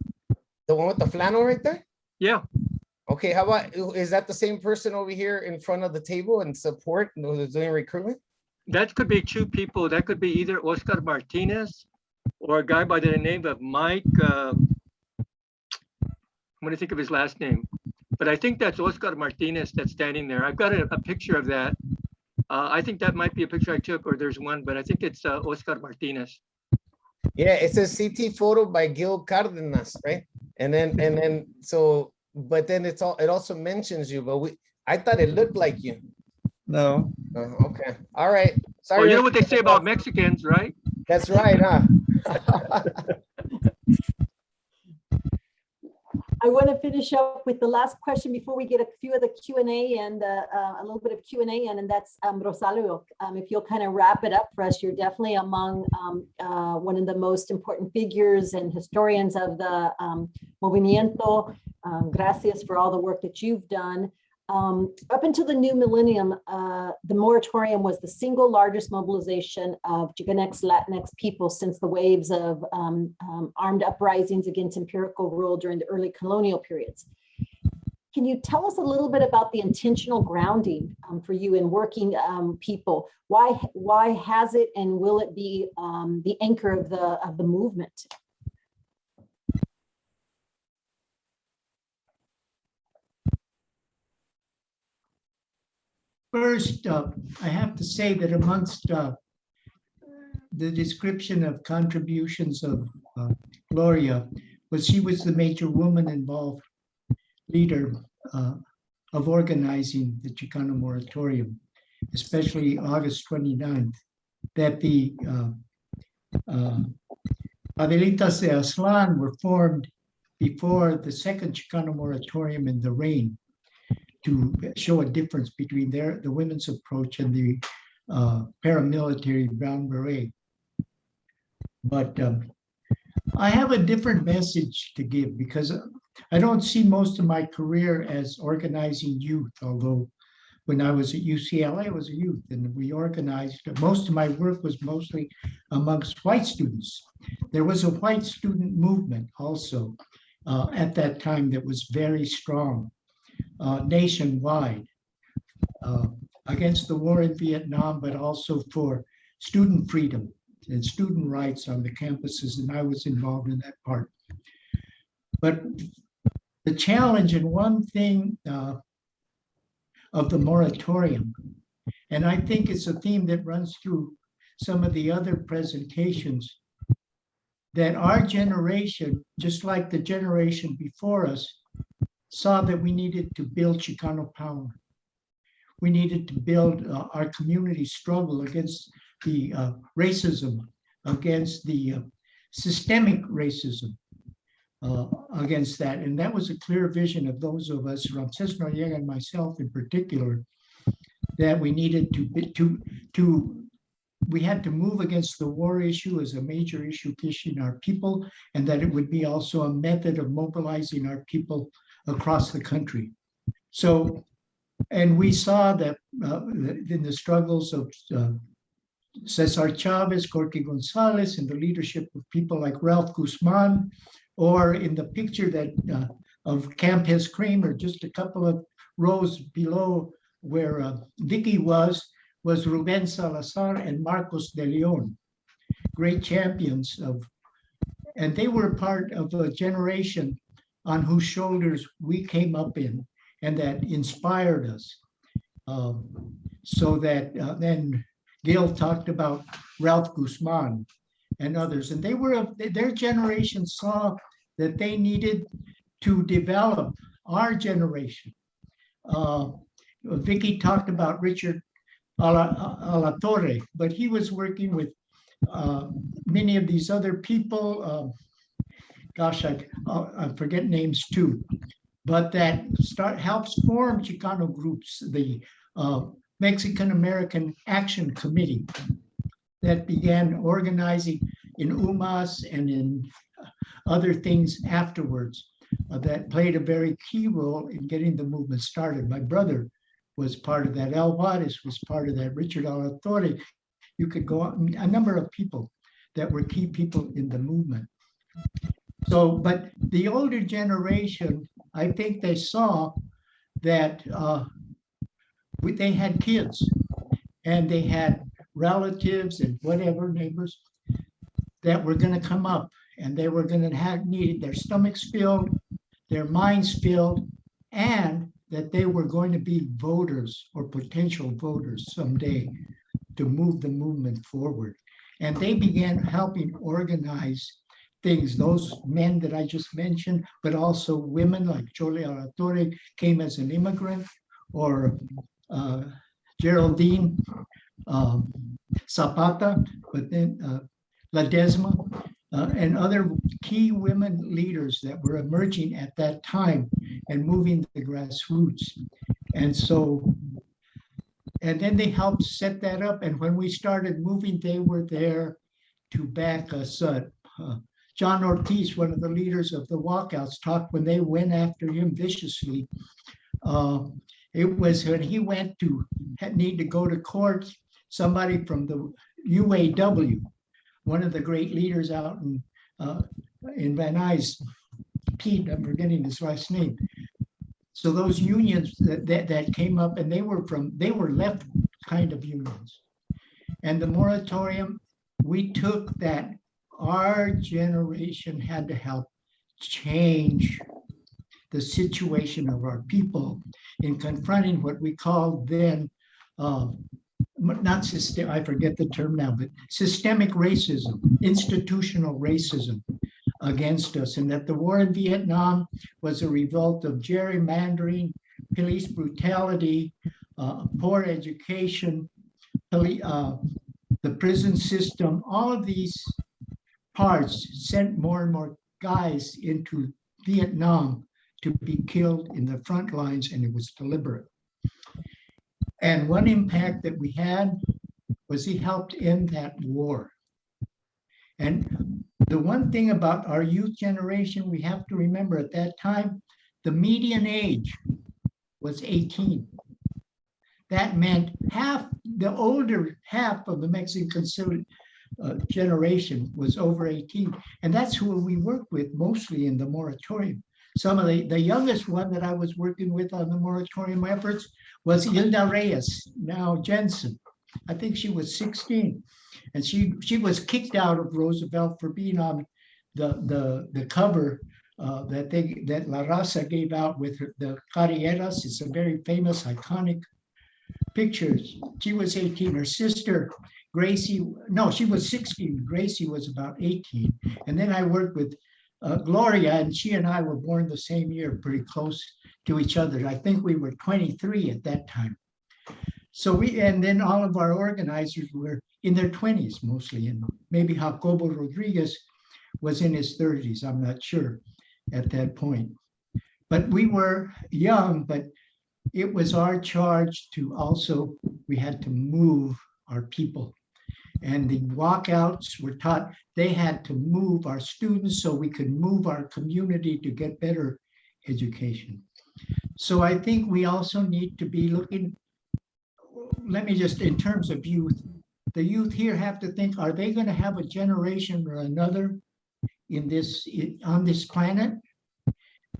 The one with the flannel right there? Yeah. Okay, how about, is that the same person over here in front of the table and support who's doing recruitment? That could be two people. That could be either Oscar Martinez or a guy by the name of Mike. I'm going to think of his last name, but I think that's Oscar Martinez that's standing there. I've got a picture of that. I think that might be a picture I took, or there's one, but I think it's Oscar Martinez. Yeah, it says CT photo by Gil Cardenas, right? And then so, but then it also mentions you, but I thought it looked like you. No. Okay. All right. Sorry. Well, you know what they say about Mexicans, right? That's right, huh? I want to finish up with the last question before we get a few of the Q&A and a little bit of Q&A, and that's Rosalio. If you'll kind of wrap it up for us, you're definitely among one of the most important figures and historians of the Movimiento. Gracias for all the work that you've done. Up until the new millennium, the moratorium was the single largest mobilization of Chicanx Latinx people since the waves of armed uprisings against empirical rule during the early colonial periods. Can you tell us a little bit about the intentional grounding for you in working people? Why has it and will it be the anchor of the movement? First, I have to say that amongst the description of contributions of Gloria was she was the major woman involved leader of organizing the Chicano moratorium, especially August 29th, that the Adelitas de Aztlan were formed before the second Chicano moratorium in the reign to show a difference between the women's approach and the paramilitary Brown Beret. But I have a different message to give because I don't see most of my career as organizing youth, although when I was at UCLA, I was a youth and we organized. Most of my work was mostly amongst white students. There was a white student movement also at that time that was very strong nationwide against the war in Vietnam, but also for student freedom and student rights on the campuses, and I was involved in that part. But the challenge and one thing of the moratorium, and I think it's a theme that runs through some of the other presentations, that our generation, just like the generation before us, saw that we needed to build Chicano power. We needed to build our community struggle against the racism, against the systemic racism, against that. And that was a clear vision of those of us, Ramses Noriega and myself in particular, that we needed we had to move against the war issue as a major issue facing our people, and that it would be also a method of mobilizing our people across the country. So, and we saw that in the struggles of Cesar Chavez, Corky Gonzalez, and the leadership of people like Ralph Guzman, or in the picture that of Campus Kramer, just a couple of rows below where Vicky was Ruben Salazar and Marcos de Leon, great champions of, and they were part of a generation on whose shoulders we came up in and that inspired us. So that then Gail talked about Ralph Guzman and others, and they were, their generation saw that they needed to develop our generation. Vicky talked about Richard Alatorre, but he was working with many of these other people. Gosh, I forget names too, but that helps form Chicano groups, the Mexican American Action Committee that began organizing in UMAS and in other things afterwards that played a very key role in getting the movement started. My brother was part of that. El Juarez was part of that. Richard Alatorre. You could go on, a number of people that were key people in the movement. So, but the older generation, I think they saw that they had kids and they had relatives and whatever neighbors that were going to come up, and they were going to need their stomachs filled, their minds filled, and that they were going to be voters or potential voters someday to move the movement forward. And they began helping organize things, those men that I just mentioned, but also women like Chole Alatorre came as an immigrant, or Geraldine Zapata, but then Ledesma, and other key women leaders that were emerging at that time and moving the grassroots. And so, and then they helped set that up. And when we started moving, they were there to back us up. John Ortiz, one of the leaders of the walkouts, talked when they went after him viciously. It was when he went to need to go to court, somebody from the UAW, one of the great leaders out in Van Nuys, Pete, I'm forgetting his last name. So those unions that came up, and they were left kind of unions. And the moratorium, we took that our generation had to help change the situation of our people in confronting what we called then not system, I forget the term now, but systemic racism, institutional racism against us, and that the war in Vietnam was a result of gerrymandering, police brutality, poor education, the prison system. All of these parts sent more and more guys into Vietnam to be killed in the front lines, and it was deliberate. And one impact that we had was he helped end that war. And the one thing about our youth generation, we have to remember at that time, the median age was 18. That meant the older half of the Mexican generation was over 18. And that's who we worked with mostly in the moratorium. Some of the youngest one that I was working with on the moratorium efforts was Hilda Reyes, now Jensen. I think she was 16. And she was kicked out of Roosevelt for being on the cover that La Raza gave out with the Cardenas. It's a very famous, iconic pictures. She was 18. Her sister, Gracie, no, she was 16. Gracie was about 18. And then I worked with Gloria, and she and I were born the same year, pretty close to each other. I think we were 23 at that time. So and then all of our organizers were in their 20s mostly, and maybe Jacobo Rodriguez was in his 30s. I'm not sure at that point. But we were young, but it was our charge to also, we had to move our people. And the walkouts were taught, they had to move our students so we could move our community to get better education. So I think we also need to be looking, let me just, in terms of youth, the youth here have to think, are they going to have a generation or another on this planet?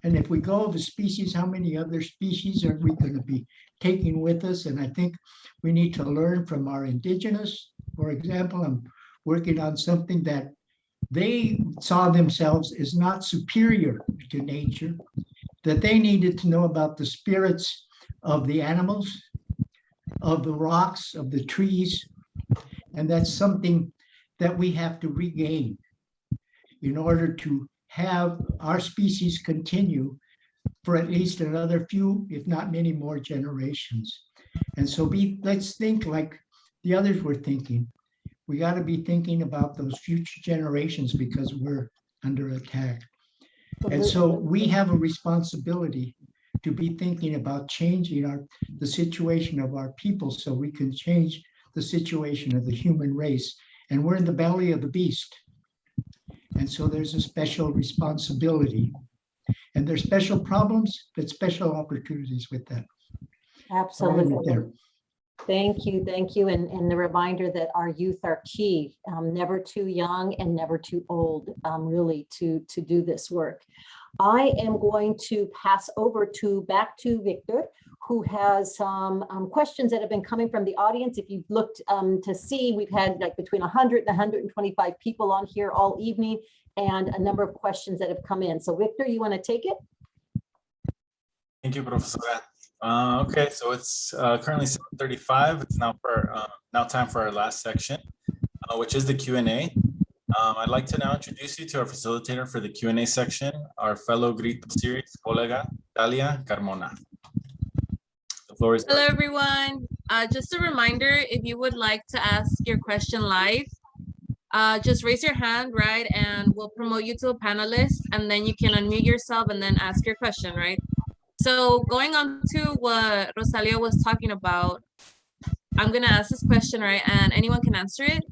And if we go the species, how many other species are we going to be taking with us? And I think we need to learn from our indigenous. For example, I'm working on something that they saw themselves as not superior to nature, that they needed to know about the spirits of the animals, of the rocks, of the trees. And that's something that we have to regain in order to have our species continue for at least another few, if not many more generations. And so let's think like the others were thinking. We got to be thinking about those future generations because we're under attack. And so we have a responsibility to be thinking about changing the situation of our people so we can change the situation of the human race. And we're in the belly of the beast. And so there's a special responsibility. And there's special problems, but special opportunities with that. Absolutely. Thank you. And the reminder that our youth are key, never too young and never too old, really, to do this work. I am going to pass over back to Victor, who has some questions that have been coming from the audience. If you've looked to see, we've had like between 100 and 125 people on here all evening, and a number of questions that have come in. So Victor, you want to take it? Thank you, Professora. Okay, so it's currently 7:35. It's now time for our last section, which is the Q&A. I'd like to now introduce you to our facilitator for the Q&A section, our fellow GRITO Series colega, Dalia Carmona. The floor is yours. Hello, everyone. Just a reminder, if you would like to ask your question live, just raise your hand, right? And we'll promote you to a panelist, and then you can unmute yourself and then ask your question, right? So going on to what Rosalio was talking about, I'm going to ask this question, right? And anyone can answer it.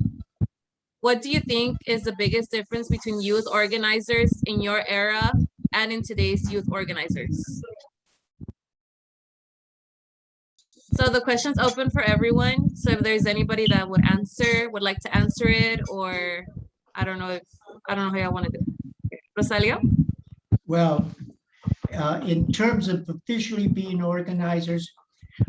What do you think is the biggest difference between youth organizers in your era and in today's youth organizers? So the question's open for everyone. So if there's anybody that would like to answer it, or I don't know how y'all want to do it. Rosalio? Well, in terms of officially being organizers,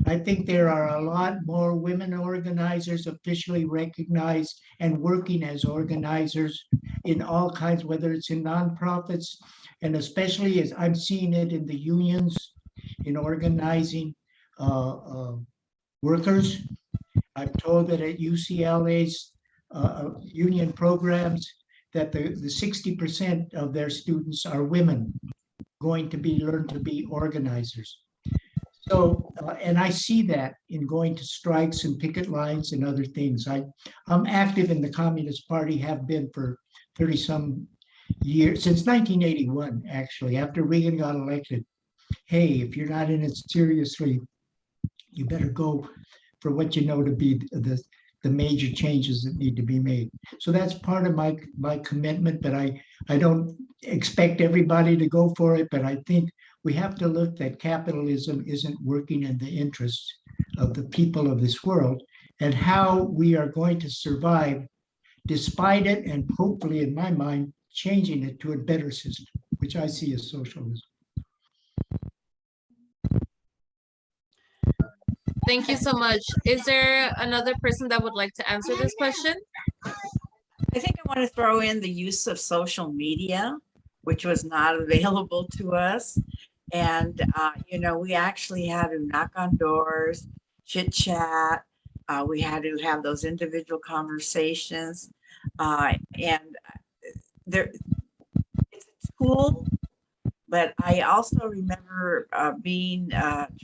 I think there are a lot more women organizers officially recognized and working as organizers in all kinds, whether it's in nonprofits, and especially as I'm seeing it in the unions, in organizing workers. I'm told that at UCLA's union programs that the 60% of their students are women going to be learn to be organizers. So, and I see that in going to strikes and picket lines and other things. I'm active in the Communist Party, have been for 30 some years, since 1981, actually, after Reagan got elected. Hey, if you're not in it seriously, you better go for what you know to be the major changes that need to be made. So that's part of my commitment, but I don't expect everybody to go for it, but I think we have to look that capitalism isn't working in the interests of the people of this world, and how we are going to survive despite it, and hopefully, in my mind, changing it to a better system, which I see as socialism. Thank you so much. Is there another person that would like to answer this question? I think I want to throw in the use of social media, which was not available to us. And, you know, we actually had to knock on doors, chit chat. We had to have those individual conversations. And there, it's a tool, but I also remember being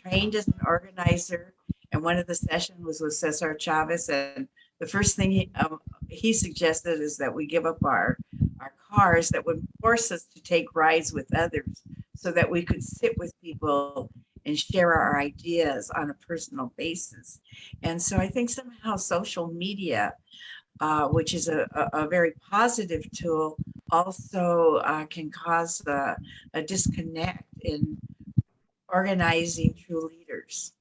trained as an organizer. And one of the sessions was with Cesar Chavez. And the first thing he suggested is that we give up our cars that would force us to take rides with others, so that we could sit with people and share our ideas on a personal basis. And so I think somehow social media, which is a very positive tool, also can cause a disconnect in organizing true leaders.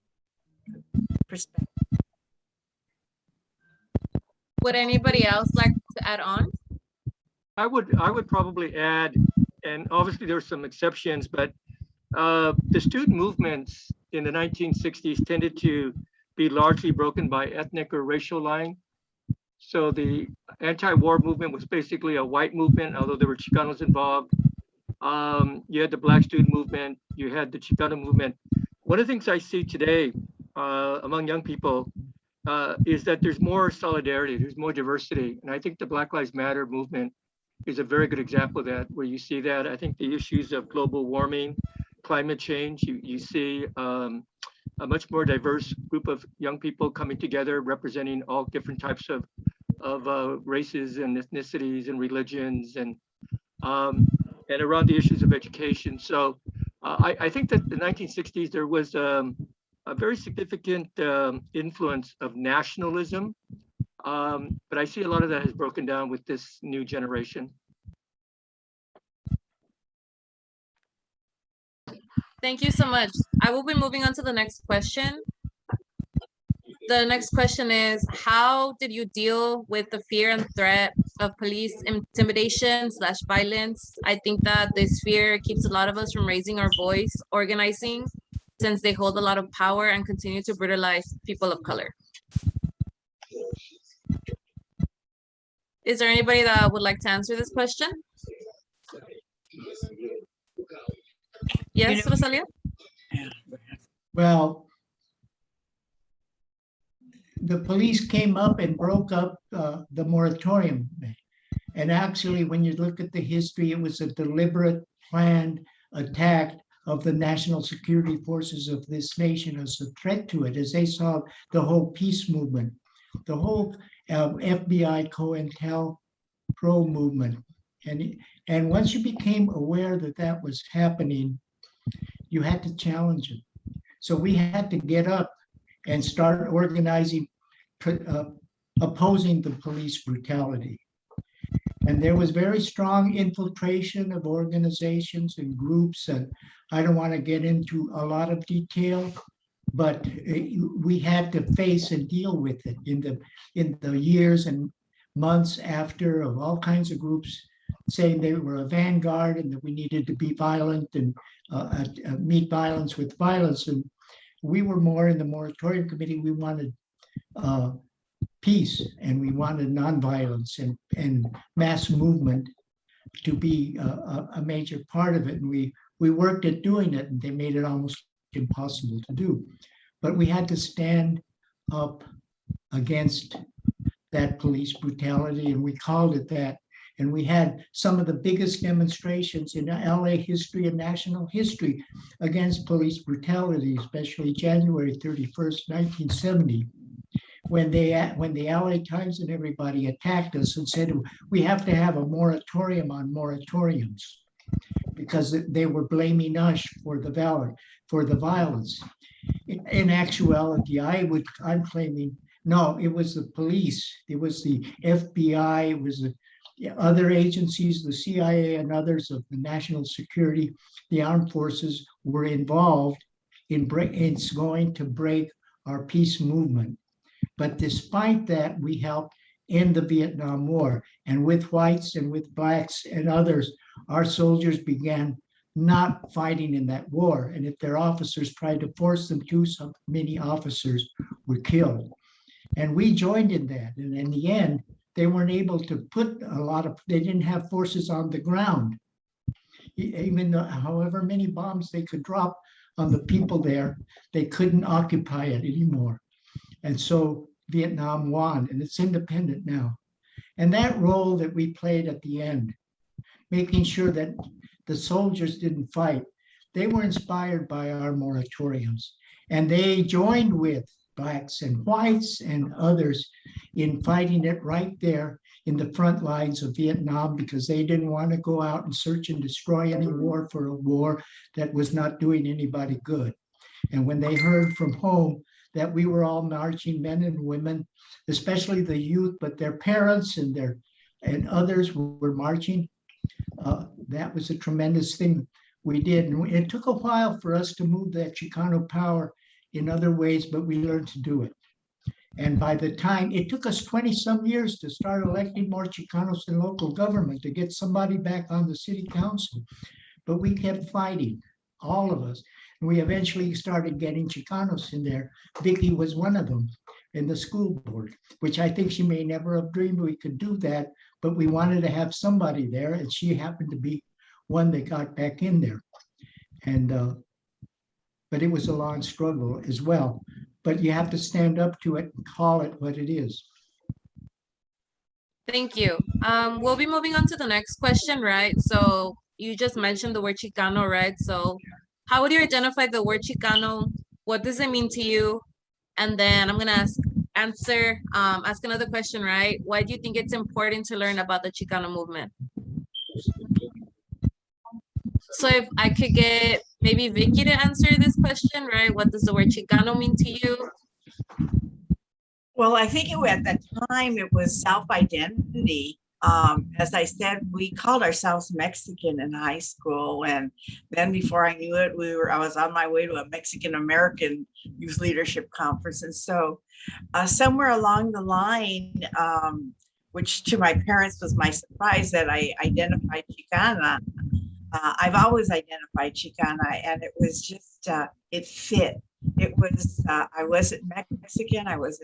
Perspective. Would anybody else like to add on? I would probably add, and obviously there's some exceptions, but the student movements in the 1960s tended to be largely broken by ethnic or racial line. So the anti-war movement was basically a white movement, although there were Chicanos involved. You had the Black student movement, you had the Chicano movement. One of the things I see today among young people is that there's more solidarity, there's more diversity. And I think the Black Lives Matter movement is a very good example of that, where you see that. I think the issues of global warming, climate change, you see a much more diverse group of young people coming together, representing all different types of races and ethnicities and religions, and around the issues of education. So I think that the 1960s, there was a very significant influence of nationalism, but I see a lot of that has broken down with this new generation. Thank you so much. I will be moving on to the next question. The next question is, how did you deal with the fear and threat of police intimidation / violence? I think that this fear keeps a lot of us from raising our voice, organizing, since they hold a lot of power and continue to brutalize people of color. Is there anybody that would like to answer this question? Yes, Rosalio? Well, the police came up and broke up the moratorium. And actually, when you look at the history, it was a deliberate, planned attack of the national security forces of this nation as a threat to it, as they saw the whole peace movement, the whole FBI COINTELPRO movement. And once you became aware that that was happening, you had to challenge it. So we had to get up and start organizing, opposing the police brutality. And there was very strong infiltration of organizations and groups, and I don't want to get into a lot of detail, but we had to face and deal with it in the years and months after, of all kinds of groups saying they were a vanguard and that we needed to be violent and meet violence with violence. And we were more in the moratorium committee. We wanted peace, and we wanted nonviolence and mass movement to be a major part of it. And we worked at doing it, and they made it almost impossible to do. But we had to stand up against that police brutality, and we called it that. And we had some of the biggest demonstrations in LA history and national history against police brutality, especially January 31st, 1970, when the LA Times and everybody attacked us and said, we have to have a moratorium on moratoriums, because they were blaming us for the violence. In actuality, I'm claiming, no, it was the police, it was the FBI, it was the other agencies, the CIA and others of the national security, the armed forces were involved in it's going to break our peace movement. But despite that, we helped end the Vietnam War. And with whites and with blacks and others, our soldiers began not fighting in that war. And if their officers tried to force them to, so many officers were killed. And we joined in that. And in the end, they weren't able to put they didn't have forces on the ground. Even though, however many bombs they could drop on the people there, they couldn't occupy it anymore. And so Vietnam won, and it's independent now. And that role that we played at the end, making sure that the soldiers didn't fight, they were inspired by our moratoriums. And they joined with blacks and whites and others in fighting it right there in the front lines of Vietnam, because they didn't want to go out and search and destroy any war for a war that was not doing anybody good. And when they heard from home that we were all marching, men and women, especially the youth, but their parents and others were marching, that was a tremendous thing we did. And it took a while for us to move that Chicano power in other ways, but we learned to do it. And by the time, it took us 20 some years to start electing more Chicanos in local government, to get somebody back on the city council. But we kept fighting, all of us. And we eventually started getting Chicanos in there. Vicky was one of them in the school board, which I think she may never have dreamed we could do that, but we wanted to have somebody there, and she happened to be one that got back in there. And but it was a long struggle as well. But you have to stand up to it and call it what it is. Thank you. We'll be moving on to the next question, right? So you just mentioned the word Chicano, right? So how would you identify the word Chicano? What does it mean to you? And then I'm gonna ask another question, right? Why do you think it's important to learn about the Chicano movement? So if I could get maybe Vicky to answer this question, right? What does the word Chicano mean to you? Well, I think at that time it was self-identity. As I said, we called ourselves Mexican in high school, and then before I knew it, I was on my way to a Mexican American Youth Leadership Conference, and so somewhere along the line, which to my parents was my surprise, that I identified Chicana. I've always identified Chicana, and it was just it fit. It was I wasn't Mexican. I was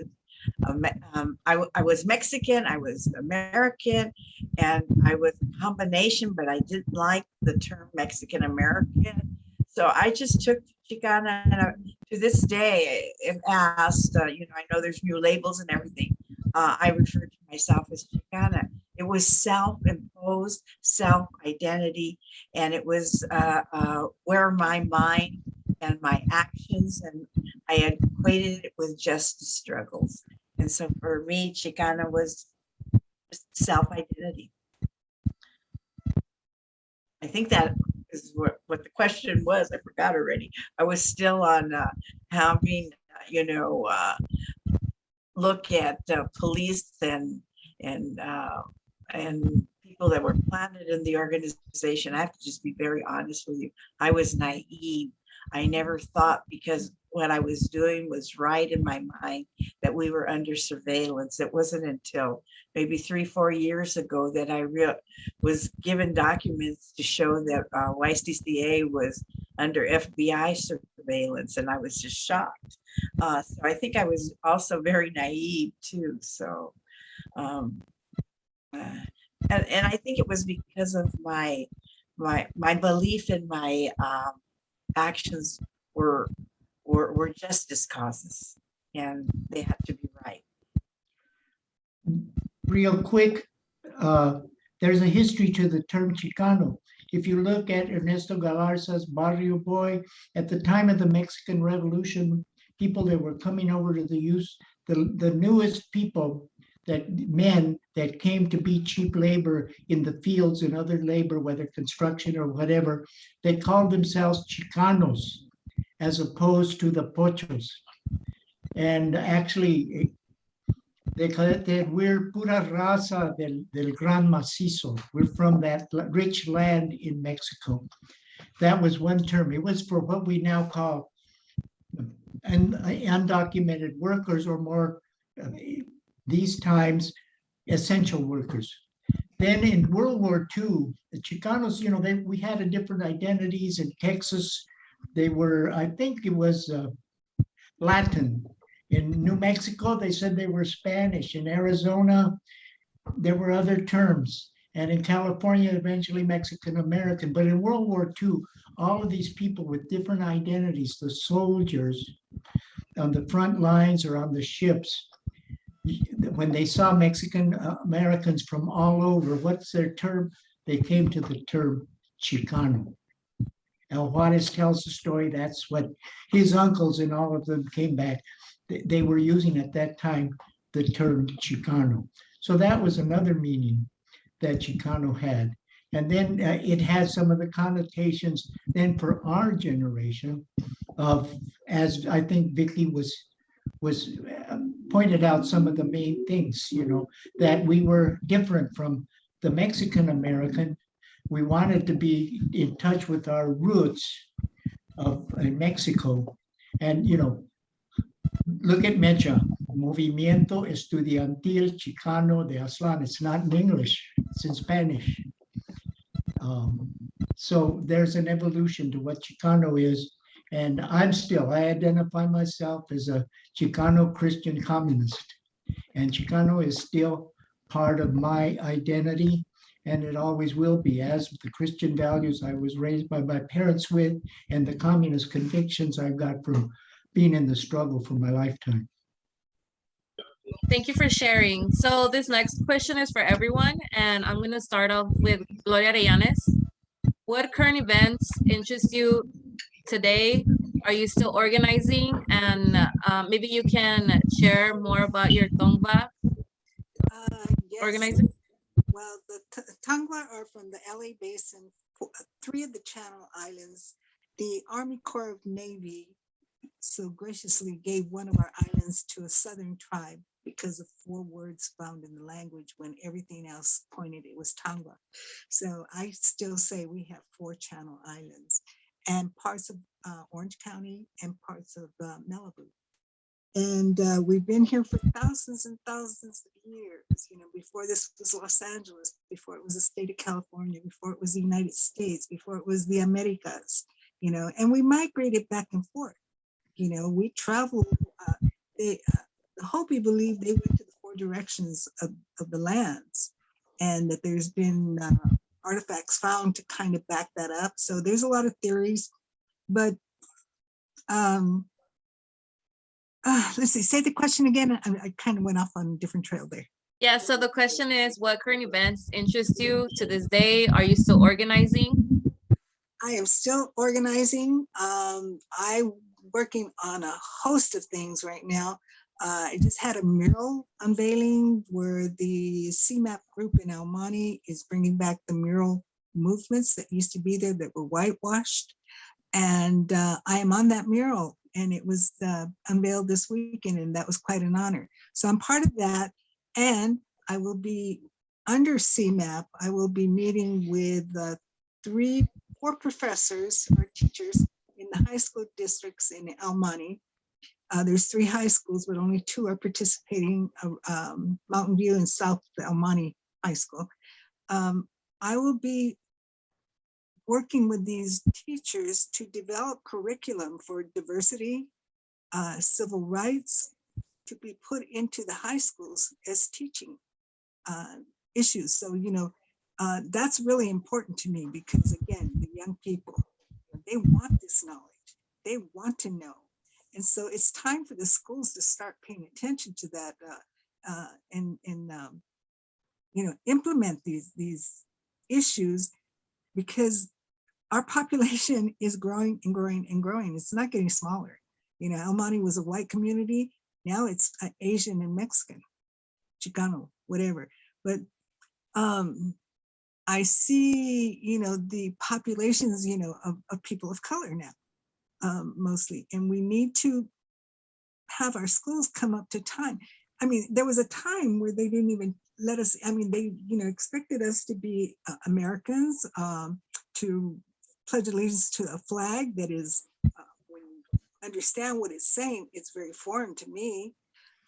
Mexican, I was American, and I was a combination, but I didn't like the term Mexican American. So I just took Chicana, and to this day, if asked, I know there's new labels and everything, I refer to myself as Chicana. It was self-imposed, self-identity, and it was where my mind and my actions, and I had equated it with justice struggles. And so for me, Chicana was just self-identity. I think that is what the question was. I forgot already. I was still on having, look at police and people that were planted in the organization. I have to just be very honest with you. I was naive. I never thought, because what I was doing was right in my mind, that we were under surveillance. It wasn't until maybe 3-4 years ago that I was given documents to show that YCCA was under FBI surveillance, and I was just shocked. So I think I was also very naive too. So, and I think it was because of my belief in my actions were justice causes. and they have to be right. Real quick, there's a history to the term Chicano. If you look at Ernesto Galarza's Barrio Boy, at the time of the Mexican Revolution, people that were coming over to the use, the newest people, men that came to be cheap labor in the fields and other labor, whether construction or whatever, they called themselves Chicanos as opposed to the Pochos. And actually, they call it that we're pura raza del gran macizo. We're from that rich land in Mexico. That was one term. It was for what we now call undocumented workers, or more these times, essential workers. Then in World War II, the Chicanos, you know, we had different identities. In Texas, they were, I think it was Latin. In New Mexico, they said they were Spanish. In Arizona, there were other terms. And in California, eventually Mexican American. But in World War II, all of these people with different identities, the soldiers on the front lines or on the ships, when they saw Mexican Americans from all over, what's their term? They came to the term Chicano. El Juarez tells the story. That's what his uncles and all of them came back. They were using at that time the term Chicano. So that was another meaning that Chicano had. And then it has some of the connotations then for our generation of, as I think Vicky was pointed out, some of the main things, you know, that we were different from the Mexican American. We wanted to be in touch with our roots of Mexico. And, you know, look at Mecha, Movimiento Estudiantil Chicano de Aztlán. It's not in English, it's in Spanish. So there's an evolution to what Chicano is. And I identify myself as a Chicano Christian communist. And Chicano is still part of my identity, and it always will be, as the Christian values I was raised by my parents with, and the communist convictions I've got from being in the struggle for my lifetime. Thank you for sharing. So this next question is for everyone, and I'm going to start off with Gloria Arellanes. What current events interest you today? Are you still organizing? And maybe you can share more about your Tongva organizing. Well, the Tongva are from the LA Basin, 3 of the Channel Islands. The Army Corps of Navy so graciously gave one of our islands to a Southern tribe because of 4 words found in the language when everything else pointed it was Tongva. So I still say we have 4 Channel Islands and parts of Orange County and parts of Malibu. And we've been here for thousands and thousands of years, you know, before this was Los Angeles, before it was the state of California, before it was the United States, before it was the Americas, you know, and we migrated back and forth. You know, we traveled, the Hopi believe they went to the 4 directions of the lands, and that there's been artifacts found to kind of back that up. So there's a lot of theories, but let's see, say the question again. I kind of went off on a different trail there. Yeah, so the question is, what current events interest you to this day? Are you still organizing? I am still organizing. I'm working on a host of things right now. I just had a mural unveiling where the CMAP group in El Monte is bringing back the mural movements that used to be there that were whitewashed. And I am on that mural, and it was unveiled this weekend, and that was quite an honor. So I'm part of that, and I will be under CMAP. I will be meeting with 4 professors or teachers in the high school districts in El Monte. There's 3 high schools, but only 2 are participating, Mountain View and South El Monte High School. I will be working with these teachers to develop curriculum for diversity, civil rights, to be put into the high schools as teaching issues. So, you know, that's really important to me because, again, the young people, they want this knowledge. They want to know. And so it's time for the schools to start paying attention to that and implement these issues, because our population is growing and growing and growing. It's not getting smaller. El Monte was a white community. Now it's Asian and Mexican, Chicano, whatever. But I see, the populations, of people of color now, mostly. And we need to have our schools come up to time. I mean, there was a time where they didn't even let us, they, expected us to be Americans, to pledge allegiance to a flag that is, when you understand what it's saying, it's very foreign to me.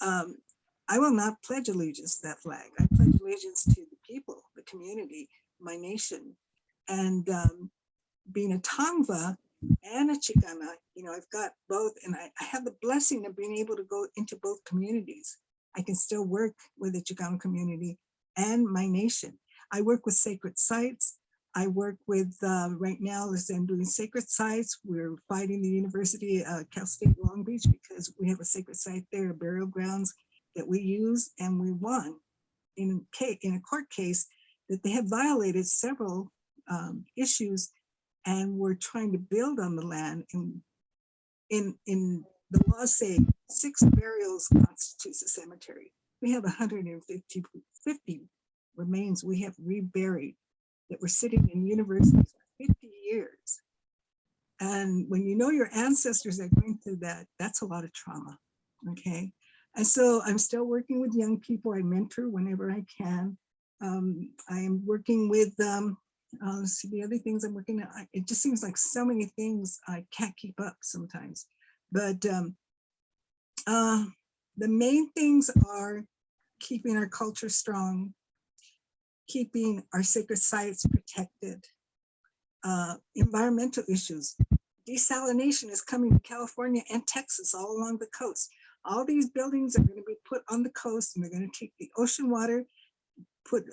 I will not pledge allegiance to that flag. I pledge allegiance to the people, the community, my nation. And being a Tongva and a Chicana, I've got both, and I have the blessing of being able to go into both communities. I can still work with the Chicano community and my nation. I work with sacred sites. I work with, right now, as I'm doing sacred sites, we're fighting the University of Cal State Long Beach because we have a sacred site there, burial grounds that we use, and we won in a court case that they have violated several issues, and we're trying to build on the land. And in the laws say 6 burials constitutes a cemetery. We have 150 remains we have reburied that were sitting in universities for 50 years. And when you know your ancestors are going through that, that's a lot of trauma, okay? And so I'm still working with young people. I mentor whenever I can. I am working with, let's see, the other things I'm working on. It just seems like so many things I can't keep up sometimes. But the main things are keeping our culture strong, keeping our sacred sites protected, environmental issues. Desalination is coming to California and Texas, all along the coast. All these buildings are going to be put on the coast, and they're going to take the ocean water, put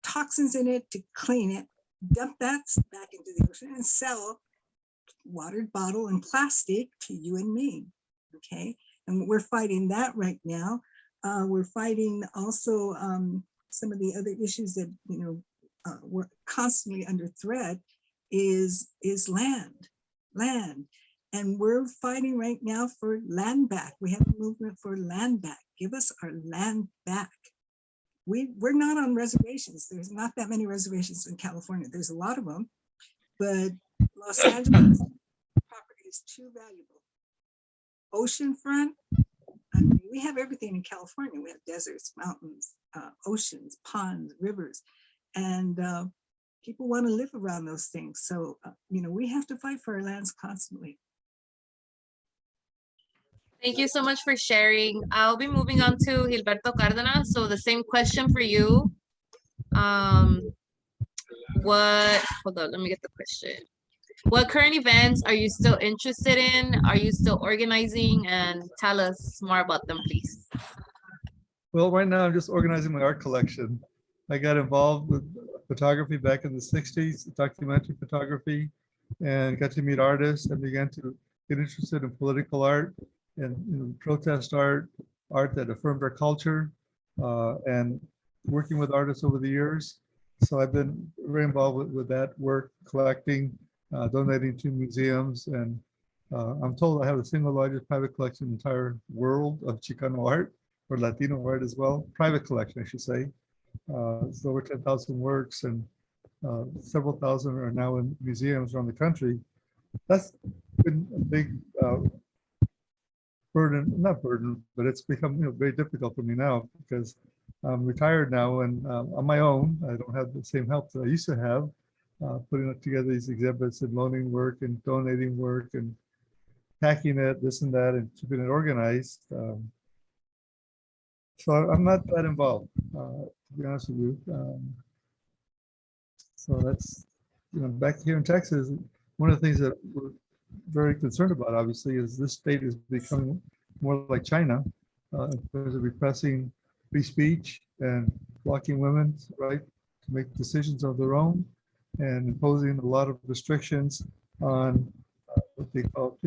toxins in it to clean it, dump that back into the ocean, and sell watered bottle and plastic to you and me, okay? And we're fighting that right now. We're fighting also some of the other issues that, we're constantly under threat is land. And we're fighting right now for land back. We have a movement for land back. Give us our land back. We're not on reservations. There's not that many reservations in California. There's a lot of them, but Los Angeles property is too valuable. Oceanfront, we have everything in California. We have deserts, mountains, oceans, ponds, rivers, and people want to live around those things. So, we have to fight for our lands constantly. Thank you so much for sharing. I'll be moving on to Gilberto Cardenas. So the same question for you. Hold on, let me get the question. What current events are you still interested in? Are you still organizing? And tell us more about them, please. Well, right now I'm just organizing my art collection. I got involved with photography back in the 60s, documentary photography, and got to meet artists and began to get interested in political art and protest art that affirmed our culture, and working with artists over the years. So I've been very involved with that work, collecting, donating to museums, and I'm told I have the single largest private collection in the entire world of Chicano art, or Latino art as well, private collection, I should say. It's over 10,000 works, and several thousand are now in museums around the country. That's been a big not burden, but it's become very difficult for me now because I'm retired now and on my own. I don't have the same help that I used to have, putting together these exhibits and loaning work and donating work and packing it, this and that, and keeping it organized. So I'm not that involved, to be honest with you. So that's, back here in Texas, one of the things that we're very concerned about, obviously, is this state is becoming more like China in terms of repressing free speech and blocking women's right to make decisions of their own, and imposing a lot of restrictions on what they call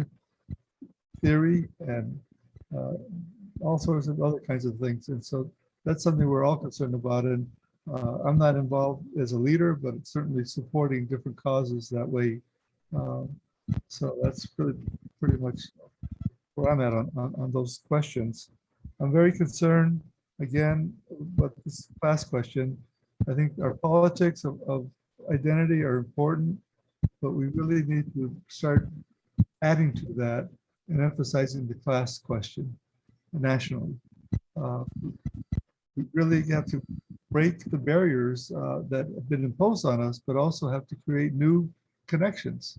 theory and all sorts of other kinds of things. And so that's something we're all concerned about. And I'm not involved as a leader, but it's certainly supporting different causes that way. So that's pretty much where I'm at on those questions. I'm very concerned, again, about this last question. I think our politics of identity are important, but we really need to start adding to that and emphasizing the class question nationally. We really have to break the barriers that have been imposed on us, but also have to create new connections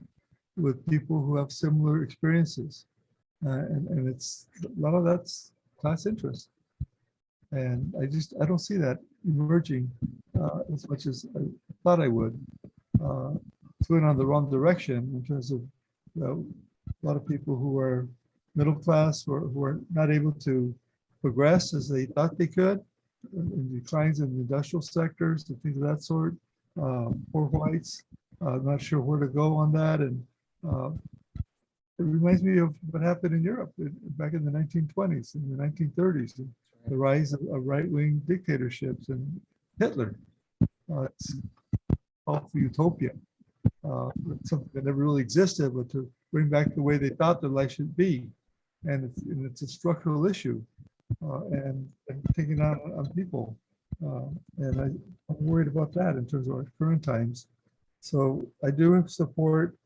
with people who have similar experiences. And it's a lot of that's class interest. And I don't see that emerging as much as I thought I would. It's going on the wrong direction in terms of a lot of people who are middle class or who are not able to progress as they thought they could, in declines in the industrial sectors and things of that sort. Poor whites, not sure where to go on that. And it reminds me of what happened in Europe back in the 1920s and the 1930s, and the rise of right-wing dictatorships and Hitler. It's called for utopia. Something that never really existed, but to bring back the way they thought their life should be. And it's a structural issue and taking on people. And I'm worried about that in terms of our current times. So I do support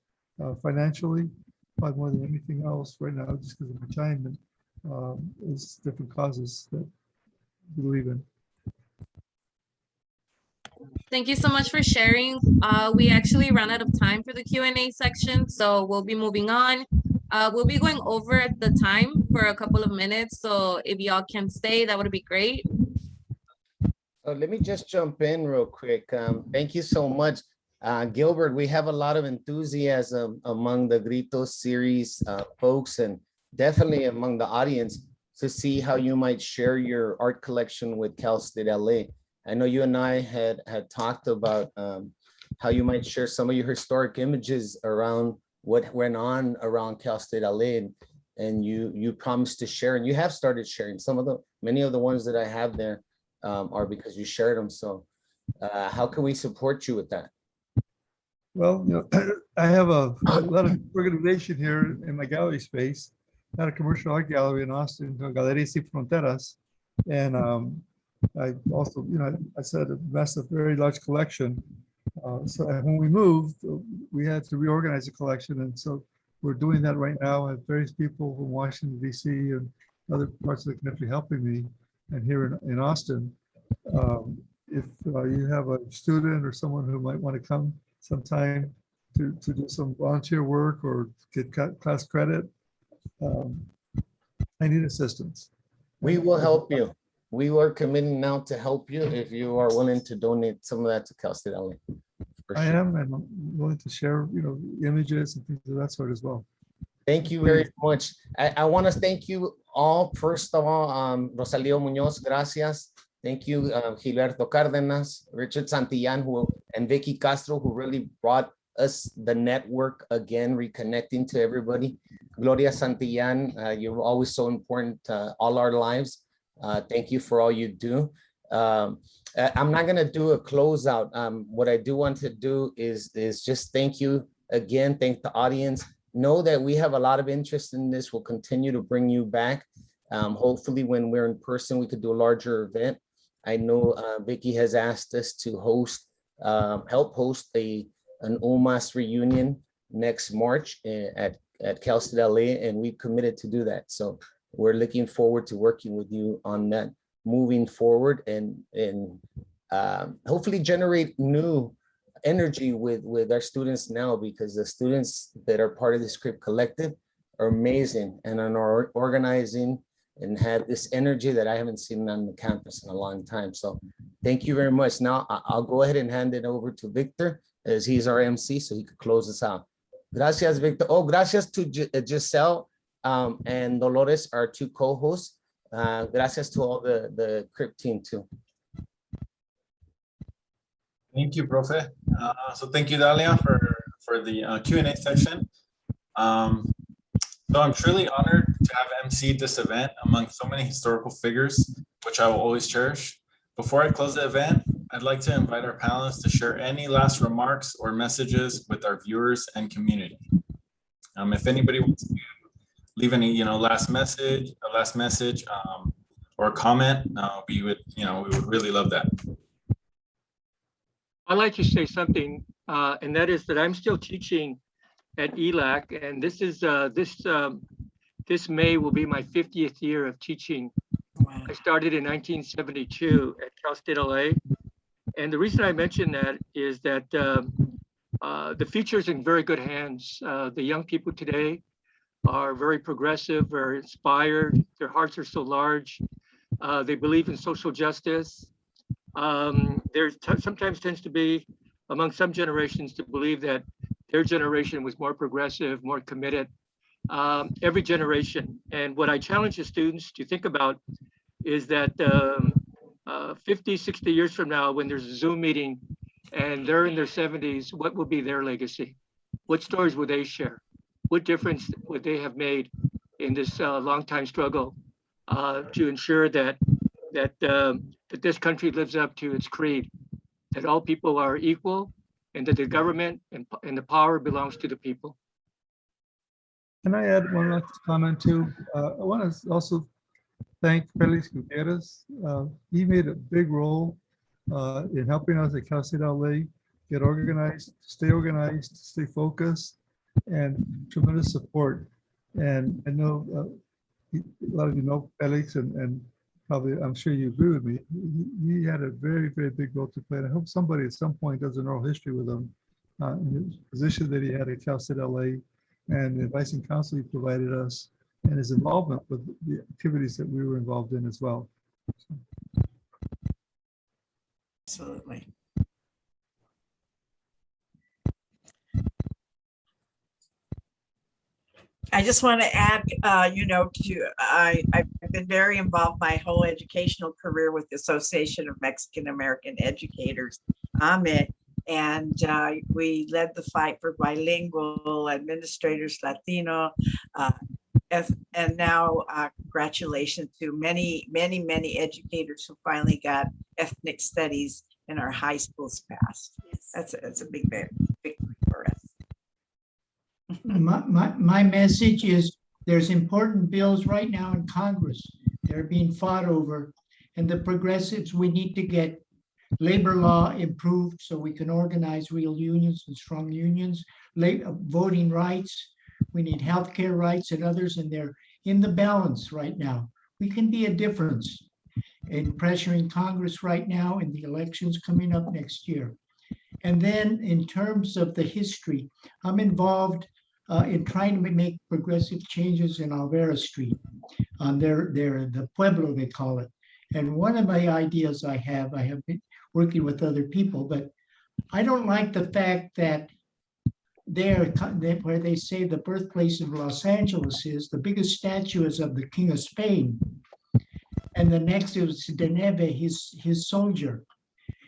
financially, probably more than anything else right now, just because of my time, and is different causes that we believe in. Thank you so much for sharing. We actually ran out of time for the Q&A section, so we'll be moving on. We'll be going over the time for a couple of minutes, so if y'all can stay, that would be great. Let me just jump in real quick. Thank you so much. Gilbert, we have a lot of enthusiasm among the GRITO series folks, and definitely among the audience, to see how you might share your art collection with Cal State LA. I know you and I had talked about how you might share some of your historic images around what went on around Cal State LA, and you promised to share, and you have started sharing. Many of the ones that I have there are because you shared them. So how can we support you with that? Well, I have a lot of organization here in my gallery space. I had a commercial art gallery in Austin, Galerías Sin Fronteras, and I also, I said, amassed a very large collection. So when we moved, we had to reorganize the collection, and so we're doing that right now. I have various people from Washington, D.C. and other parts of the country helping me, and here in Austin. If you have a student or someone who might want to come sometime to do some volunteer work or get class credit, I need assistance. We will help you. We are committing now to help you if you are willing to donate some of that to Cal State LA. I am, and I'm willing to share, images and things of that sort as well. Thank you very much. I want to thank you all. First of all, Rosalio Muñoz, gracias. Thank you, Gilberto Cardenas, Richard Santillan, and Vicky Castro, who really brought us the network again, reconnecting to everybody. Gloria Santillan, you're always so important to all our lives. Thank you for all you do. I'm not going to do a closeout. What I do want to do is just thank you again. Thank the audience. Know that we have a lot of interest in this. We'll continue to bring you back. Hopefully when we're in person, we could do a larger event. I know Vicky has asked us to help host an UMass reunion next March at Cal State LA, and we committed to do that. So we're looking forward to working with you on that moving forward, and hopefully generate new energy with our students now, because the students that are part of the Script Collective are amazing and are organizing and have this energy that I haven't seen on the campus in a long time. So thank you very much. Now I'll go ahead and hand it over to Victor, as he's our MC, so he could close us out. Gracias, Victor. Oh, gracias to Gisselle and Dolores, our two co-hosts. Gracias to all the Crypt team too. Thank you, Profe. So thank you, Dalia, for the Q&A section. So I'm truly honored to have emceed this event among so many historical figures, which I will always cherish. Before I close the event, I'd like to invite our panelists to share any last remarks or messages with our viewers and community. If anybody wants to leave any, last message, or a comment, we would really love that. I'd like to say something, and that is that I'm still teaching at ELAC, and this May will be my 50th year of teaching. I started in 1972 at Cal State LA, and the reason I mention that is that the future is in very good hands. The young people today are very progressive, very inspired. Their hearts are so large. They believe in social justice. There sometimes tends to be among some generations to believe that their generation was more progressive, more committed. Every generation. And what I challenge the students to think about is that 50, 60 years from now, when there's a Zoom meeting and they're in their 70s, what will be their legacy? What stories would they share? What difference would they have made in this long time struggle to ensure that this country lives up to its creed, that all people are equal and that the government and the power belongs to the people. Can I add one last comment too? I want to also thank Felix Gutierrez. He made a big role in helping us at Cal State LA get organized, stay focused, and tremendous support. And I know a lot of you know Felix, and probably I'm sure you agree with me. He had a very, very big role to play. And I hope somebody at some point does an oral history with him in his position that he had at Cal State LA, and the advice and counsel he provided us, and his involvement with the activities that we were involved in as well. Absolutely. I just want to add, I've been very involved my whole educational career with the Association of Mexican American Educators, AMED, and we led the fight for bilingual administrators, Latino, and now congratulations to many educators who finally got ethnic studies in our high schools passed. That's a big victory for us. My message is there's important bills right now in Congress. They're being fought over, and the progressives, we need to get labor law improved so we can organize real unions and strong unions, voting rights. We need healthcare rights and others, and they're in the balance right now. We can be a difference in pressuring Congress right now in the elections coming up next year. And then in terms of the history, I'm involved in trying to make progressive changes in Alvera Street on the Pueblo, they call it. And one of my ideas I have been working with other people, but I don't like the fact that where they say the birthplace of Los Angeles is, the biggest statue is of the King of Spain. And the next is De Neve, his soldier.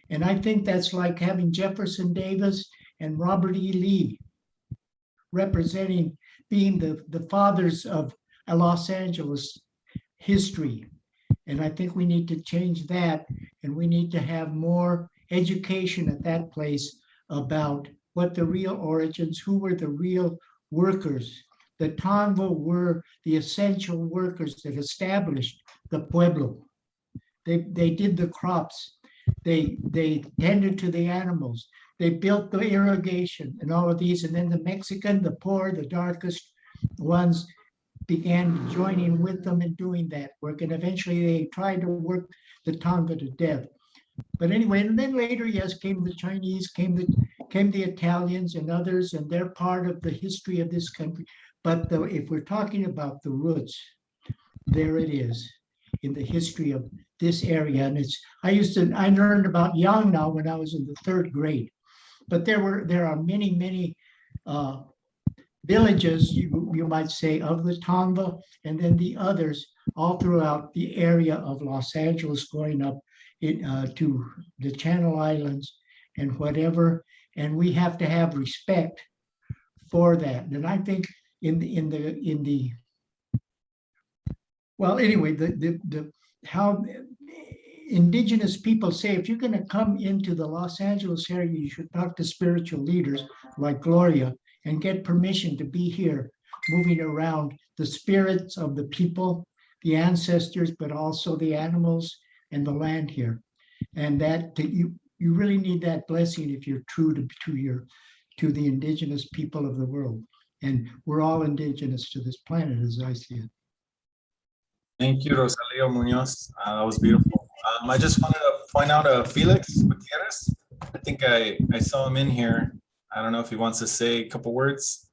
And I think that's like having Jefferson Davis and Robert E. Lee representing, being the fathers of Los Angeles history. And I think we need to change that, and we need to have more education at that place about what the real origins, who were the real workers. The Tonva were the essential workers that established the Pueblo. They did the crops. They tended to the animals. They built the irrigation and all of these. And then the Mexican, the poor, the darkest ones began joining with them and doing that work. And eventually they tried to work the Tonga to death. But anyway, and then later, yes, came the Chinese, came the Italians and others, and they're part of the history of this country. But if we're talking about the roots, there it is in the history of this area. And I learned about Yangna when I was in the 3rd grade. But there are many villages, you might say, of the Tonga, and then the others all throughout the area of Los Angeles, going up to the Channel Islands and whatever. And we have to have respect for that. And I think in the well, anyway, the how indigenous people say, if you're going to come into the Los Angeles area, you should talk to spiritual leaders like Gloria and get permission to be here, moving around the spirits of the people, the ancestors, but also the animals and the land here. And that you really need that blessing if you're true to the indigenous people of the world. And we're all indigenous to this planet, as I see it. Thank you, Rosalio Muñoz. That was beautiful. I just wanted to point out Felix Gutierrez. I think I saw him in here. I don't know if he wants to say a couple words.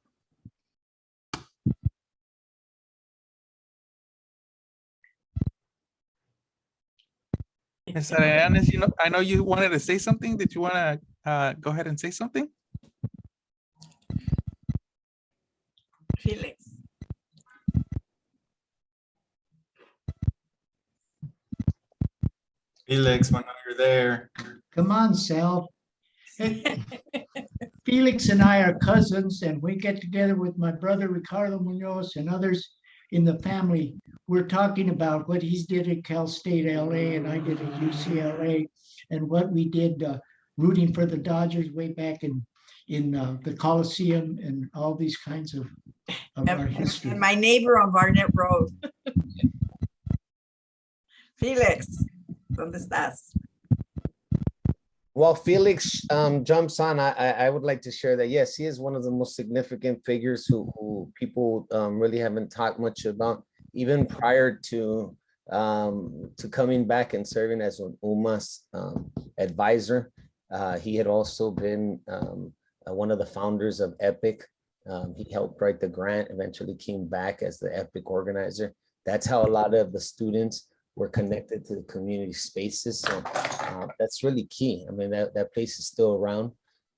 Ms. Arellanes, you know, I know you wanted to say something. Did you want to go ahead and say something? Felix. Felix, when you're there. Come on, Sal. Felix and I are cousins, and we get together with my brother Ricardo Muñoz and others in the family. We're talking about what he's did at Cal State LA and I did at UCLA, and what we did rooting for the Dodgers way back in the Coliseum and all these kinds of our history. And my neighbor on Barnett Road. Felix, ¿dónde estás? While Felix jumps on, I would like to share that, yes, he is one of the most significant figures who people really haven't talked much about, even prior to coming back and serving as an UMAS advisor. He had also been one of the founders of EPIC. He helped write the grant, eventually came back as the EPIC organizer. That's how a lot of the students were connected to the community spaces. So that's really key. I mean, that place is still around.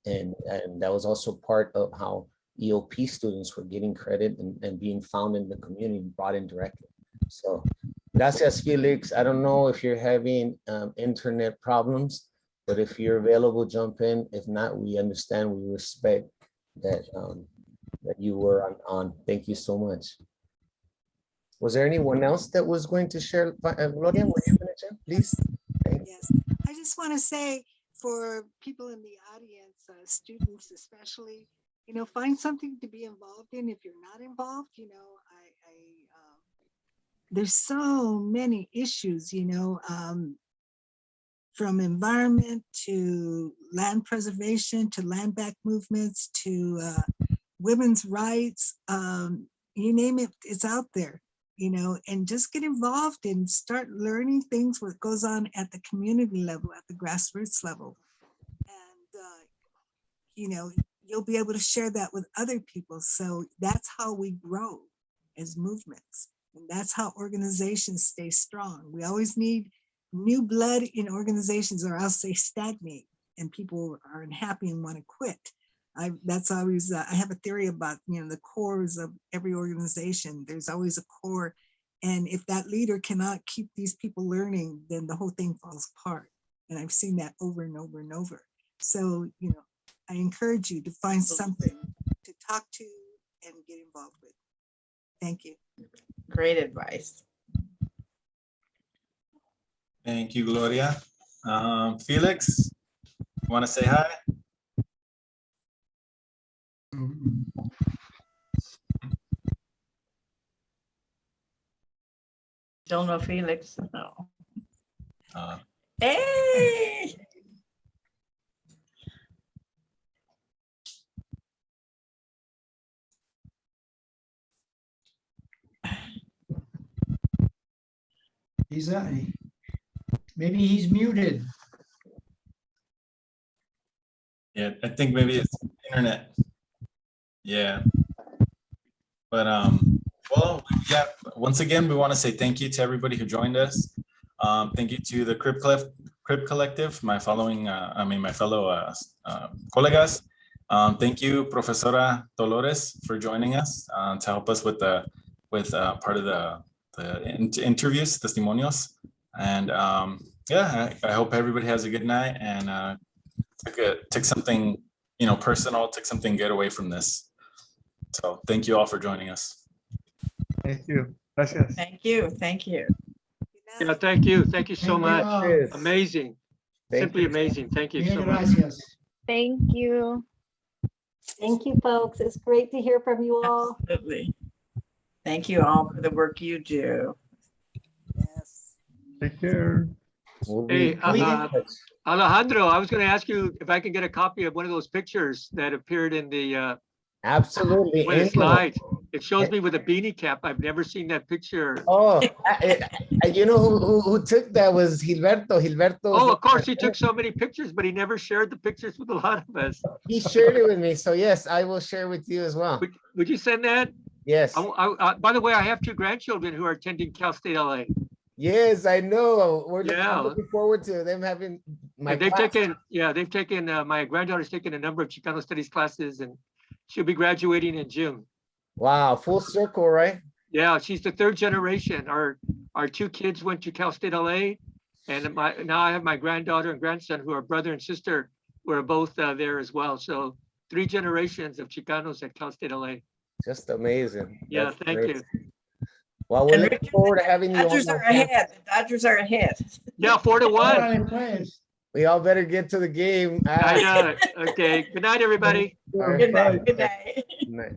And that was also part of how EOP students were getting credit and being found in the community, brought in directly. So gracias, Felix. I don't know if you're having internet problems, but if you're available, jump in. If not, we understand, we respect that, that you were on. Thank you so much. Was there anyone else that was going to share? Gloria, were you going to share, please? Yes, I just want to say for people in the audience, students especially, you know, find something to be involved in. If you're not involved, you know, there's so many issues, you know, from environment to land preservation to land back movements to women's rights, you name it, it's out there. You know, and just get involved and start learning things, what goes on at the community level, at the grassroots level. And, you know, you'll be able to share that with other people. So that's how we grow as movements. And that's how organizations stay strong. We always need new blood in organizations or else they stagnate and people are unhappy and want to quit. That's always, I have a theory about, you know, the cores of every organization. There's always a core. And if that leader cannot keep these people learning, then the whole thing falls apart. And I've seen that over and over and over. So, you know, I encourage you to find something to talk to and get involved with. Thank you. Great advice. Thank you, Gloria. Felix, you want to say hi? Don't know Felix. No. Hey! He's maybe he's muted. Yeah, I think maybe it's internet. Yeah. But well, yeah, once again, we want to say thank you to everybody who joined us. Thank you to the Crip Collective, my fellow colegas. Thank you, Profesora Dolores, for joining us to help us with part of the interviews, testimonios. And yeah, I hope everybody has a good night and take something, you know, personal, take something good away from this. So thank you all for joining us. Thank you. Gracias. Thank you. Thank you. Yeah, thank you. Thank you so Thank you much. all. Yes. Amazing. Thank Simply you. amazing. Thank you Mil so much. gracias. Thank you. Thank you, folks. It's great to hear from you all. Absolutely. Thank you all for the work you do. Yes. Take care. We'll Hey, be in touch. Alejandro, I was going to ask you if I can get a copy of one of those pictures that appeared in the Absolutely. when the Any of slide. them. It shows me with a beanie cap. I've never seen that picture. Oh, you know who took that was Gilberto. Gilberto. Oh, of course, he took so many pictures, but he never shared the pictures with a lot of us. He shared it with me. So yes, I will share with you as well. Would you send that? Yes. By the way, I have 2 grandchildren who are attending Cal State LA. Yes, I know. I'm Yeah. looking forward to them having my And they've class. taken, my granddaughter's taken a number of Chicano studies classes and she'll be graduating in June. Wow, full circle, right? Yeah, she's the 3rd generation. Our 2 kids went to Cal State LA. And now I have my granddaughter and grandson who are brother and sister who are both there as well. So 3 generations of Chicanos at Cal State LA. Just amazing. Yeah, That's thank great. you. Well, we're And looking Richard, forward to having you on. Dodgers are our campus. ahead. The Dodgers are ahead. Yeah, 4-1. Órale, pues. We all better get to the game. I know it. Okay. Good night, everybody. All right. Good Bye. night. Good night. Good night.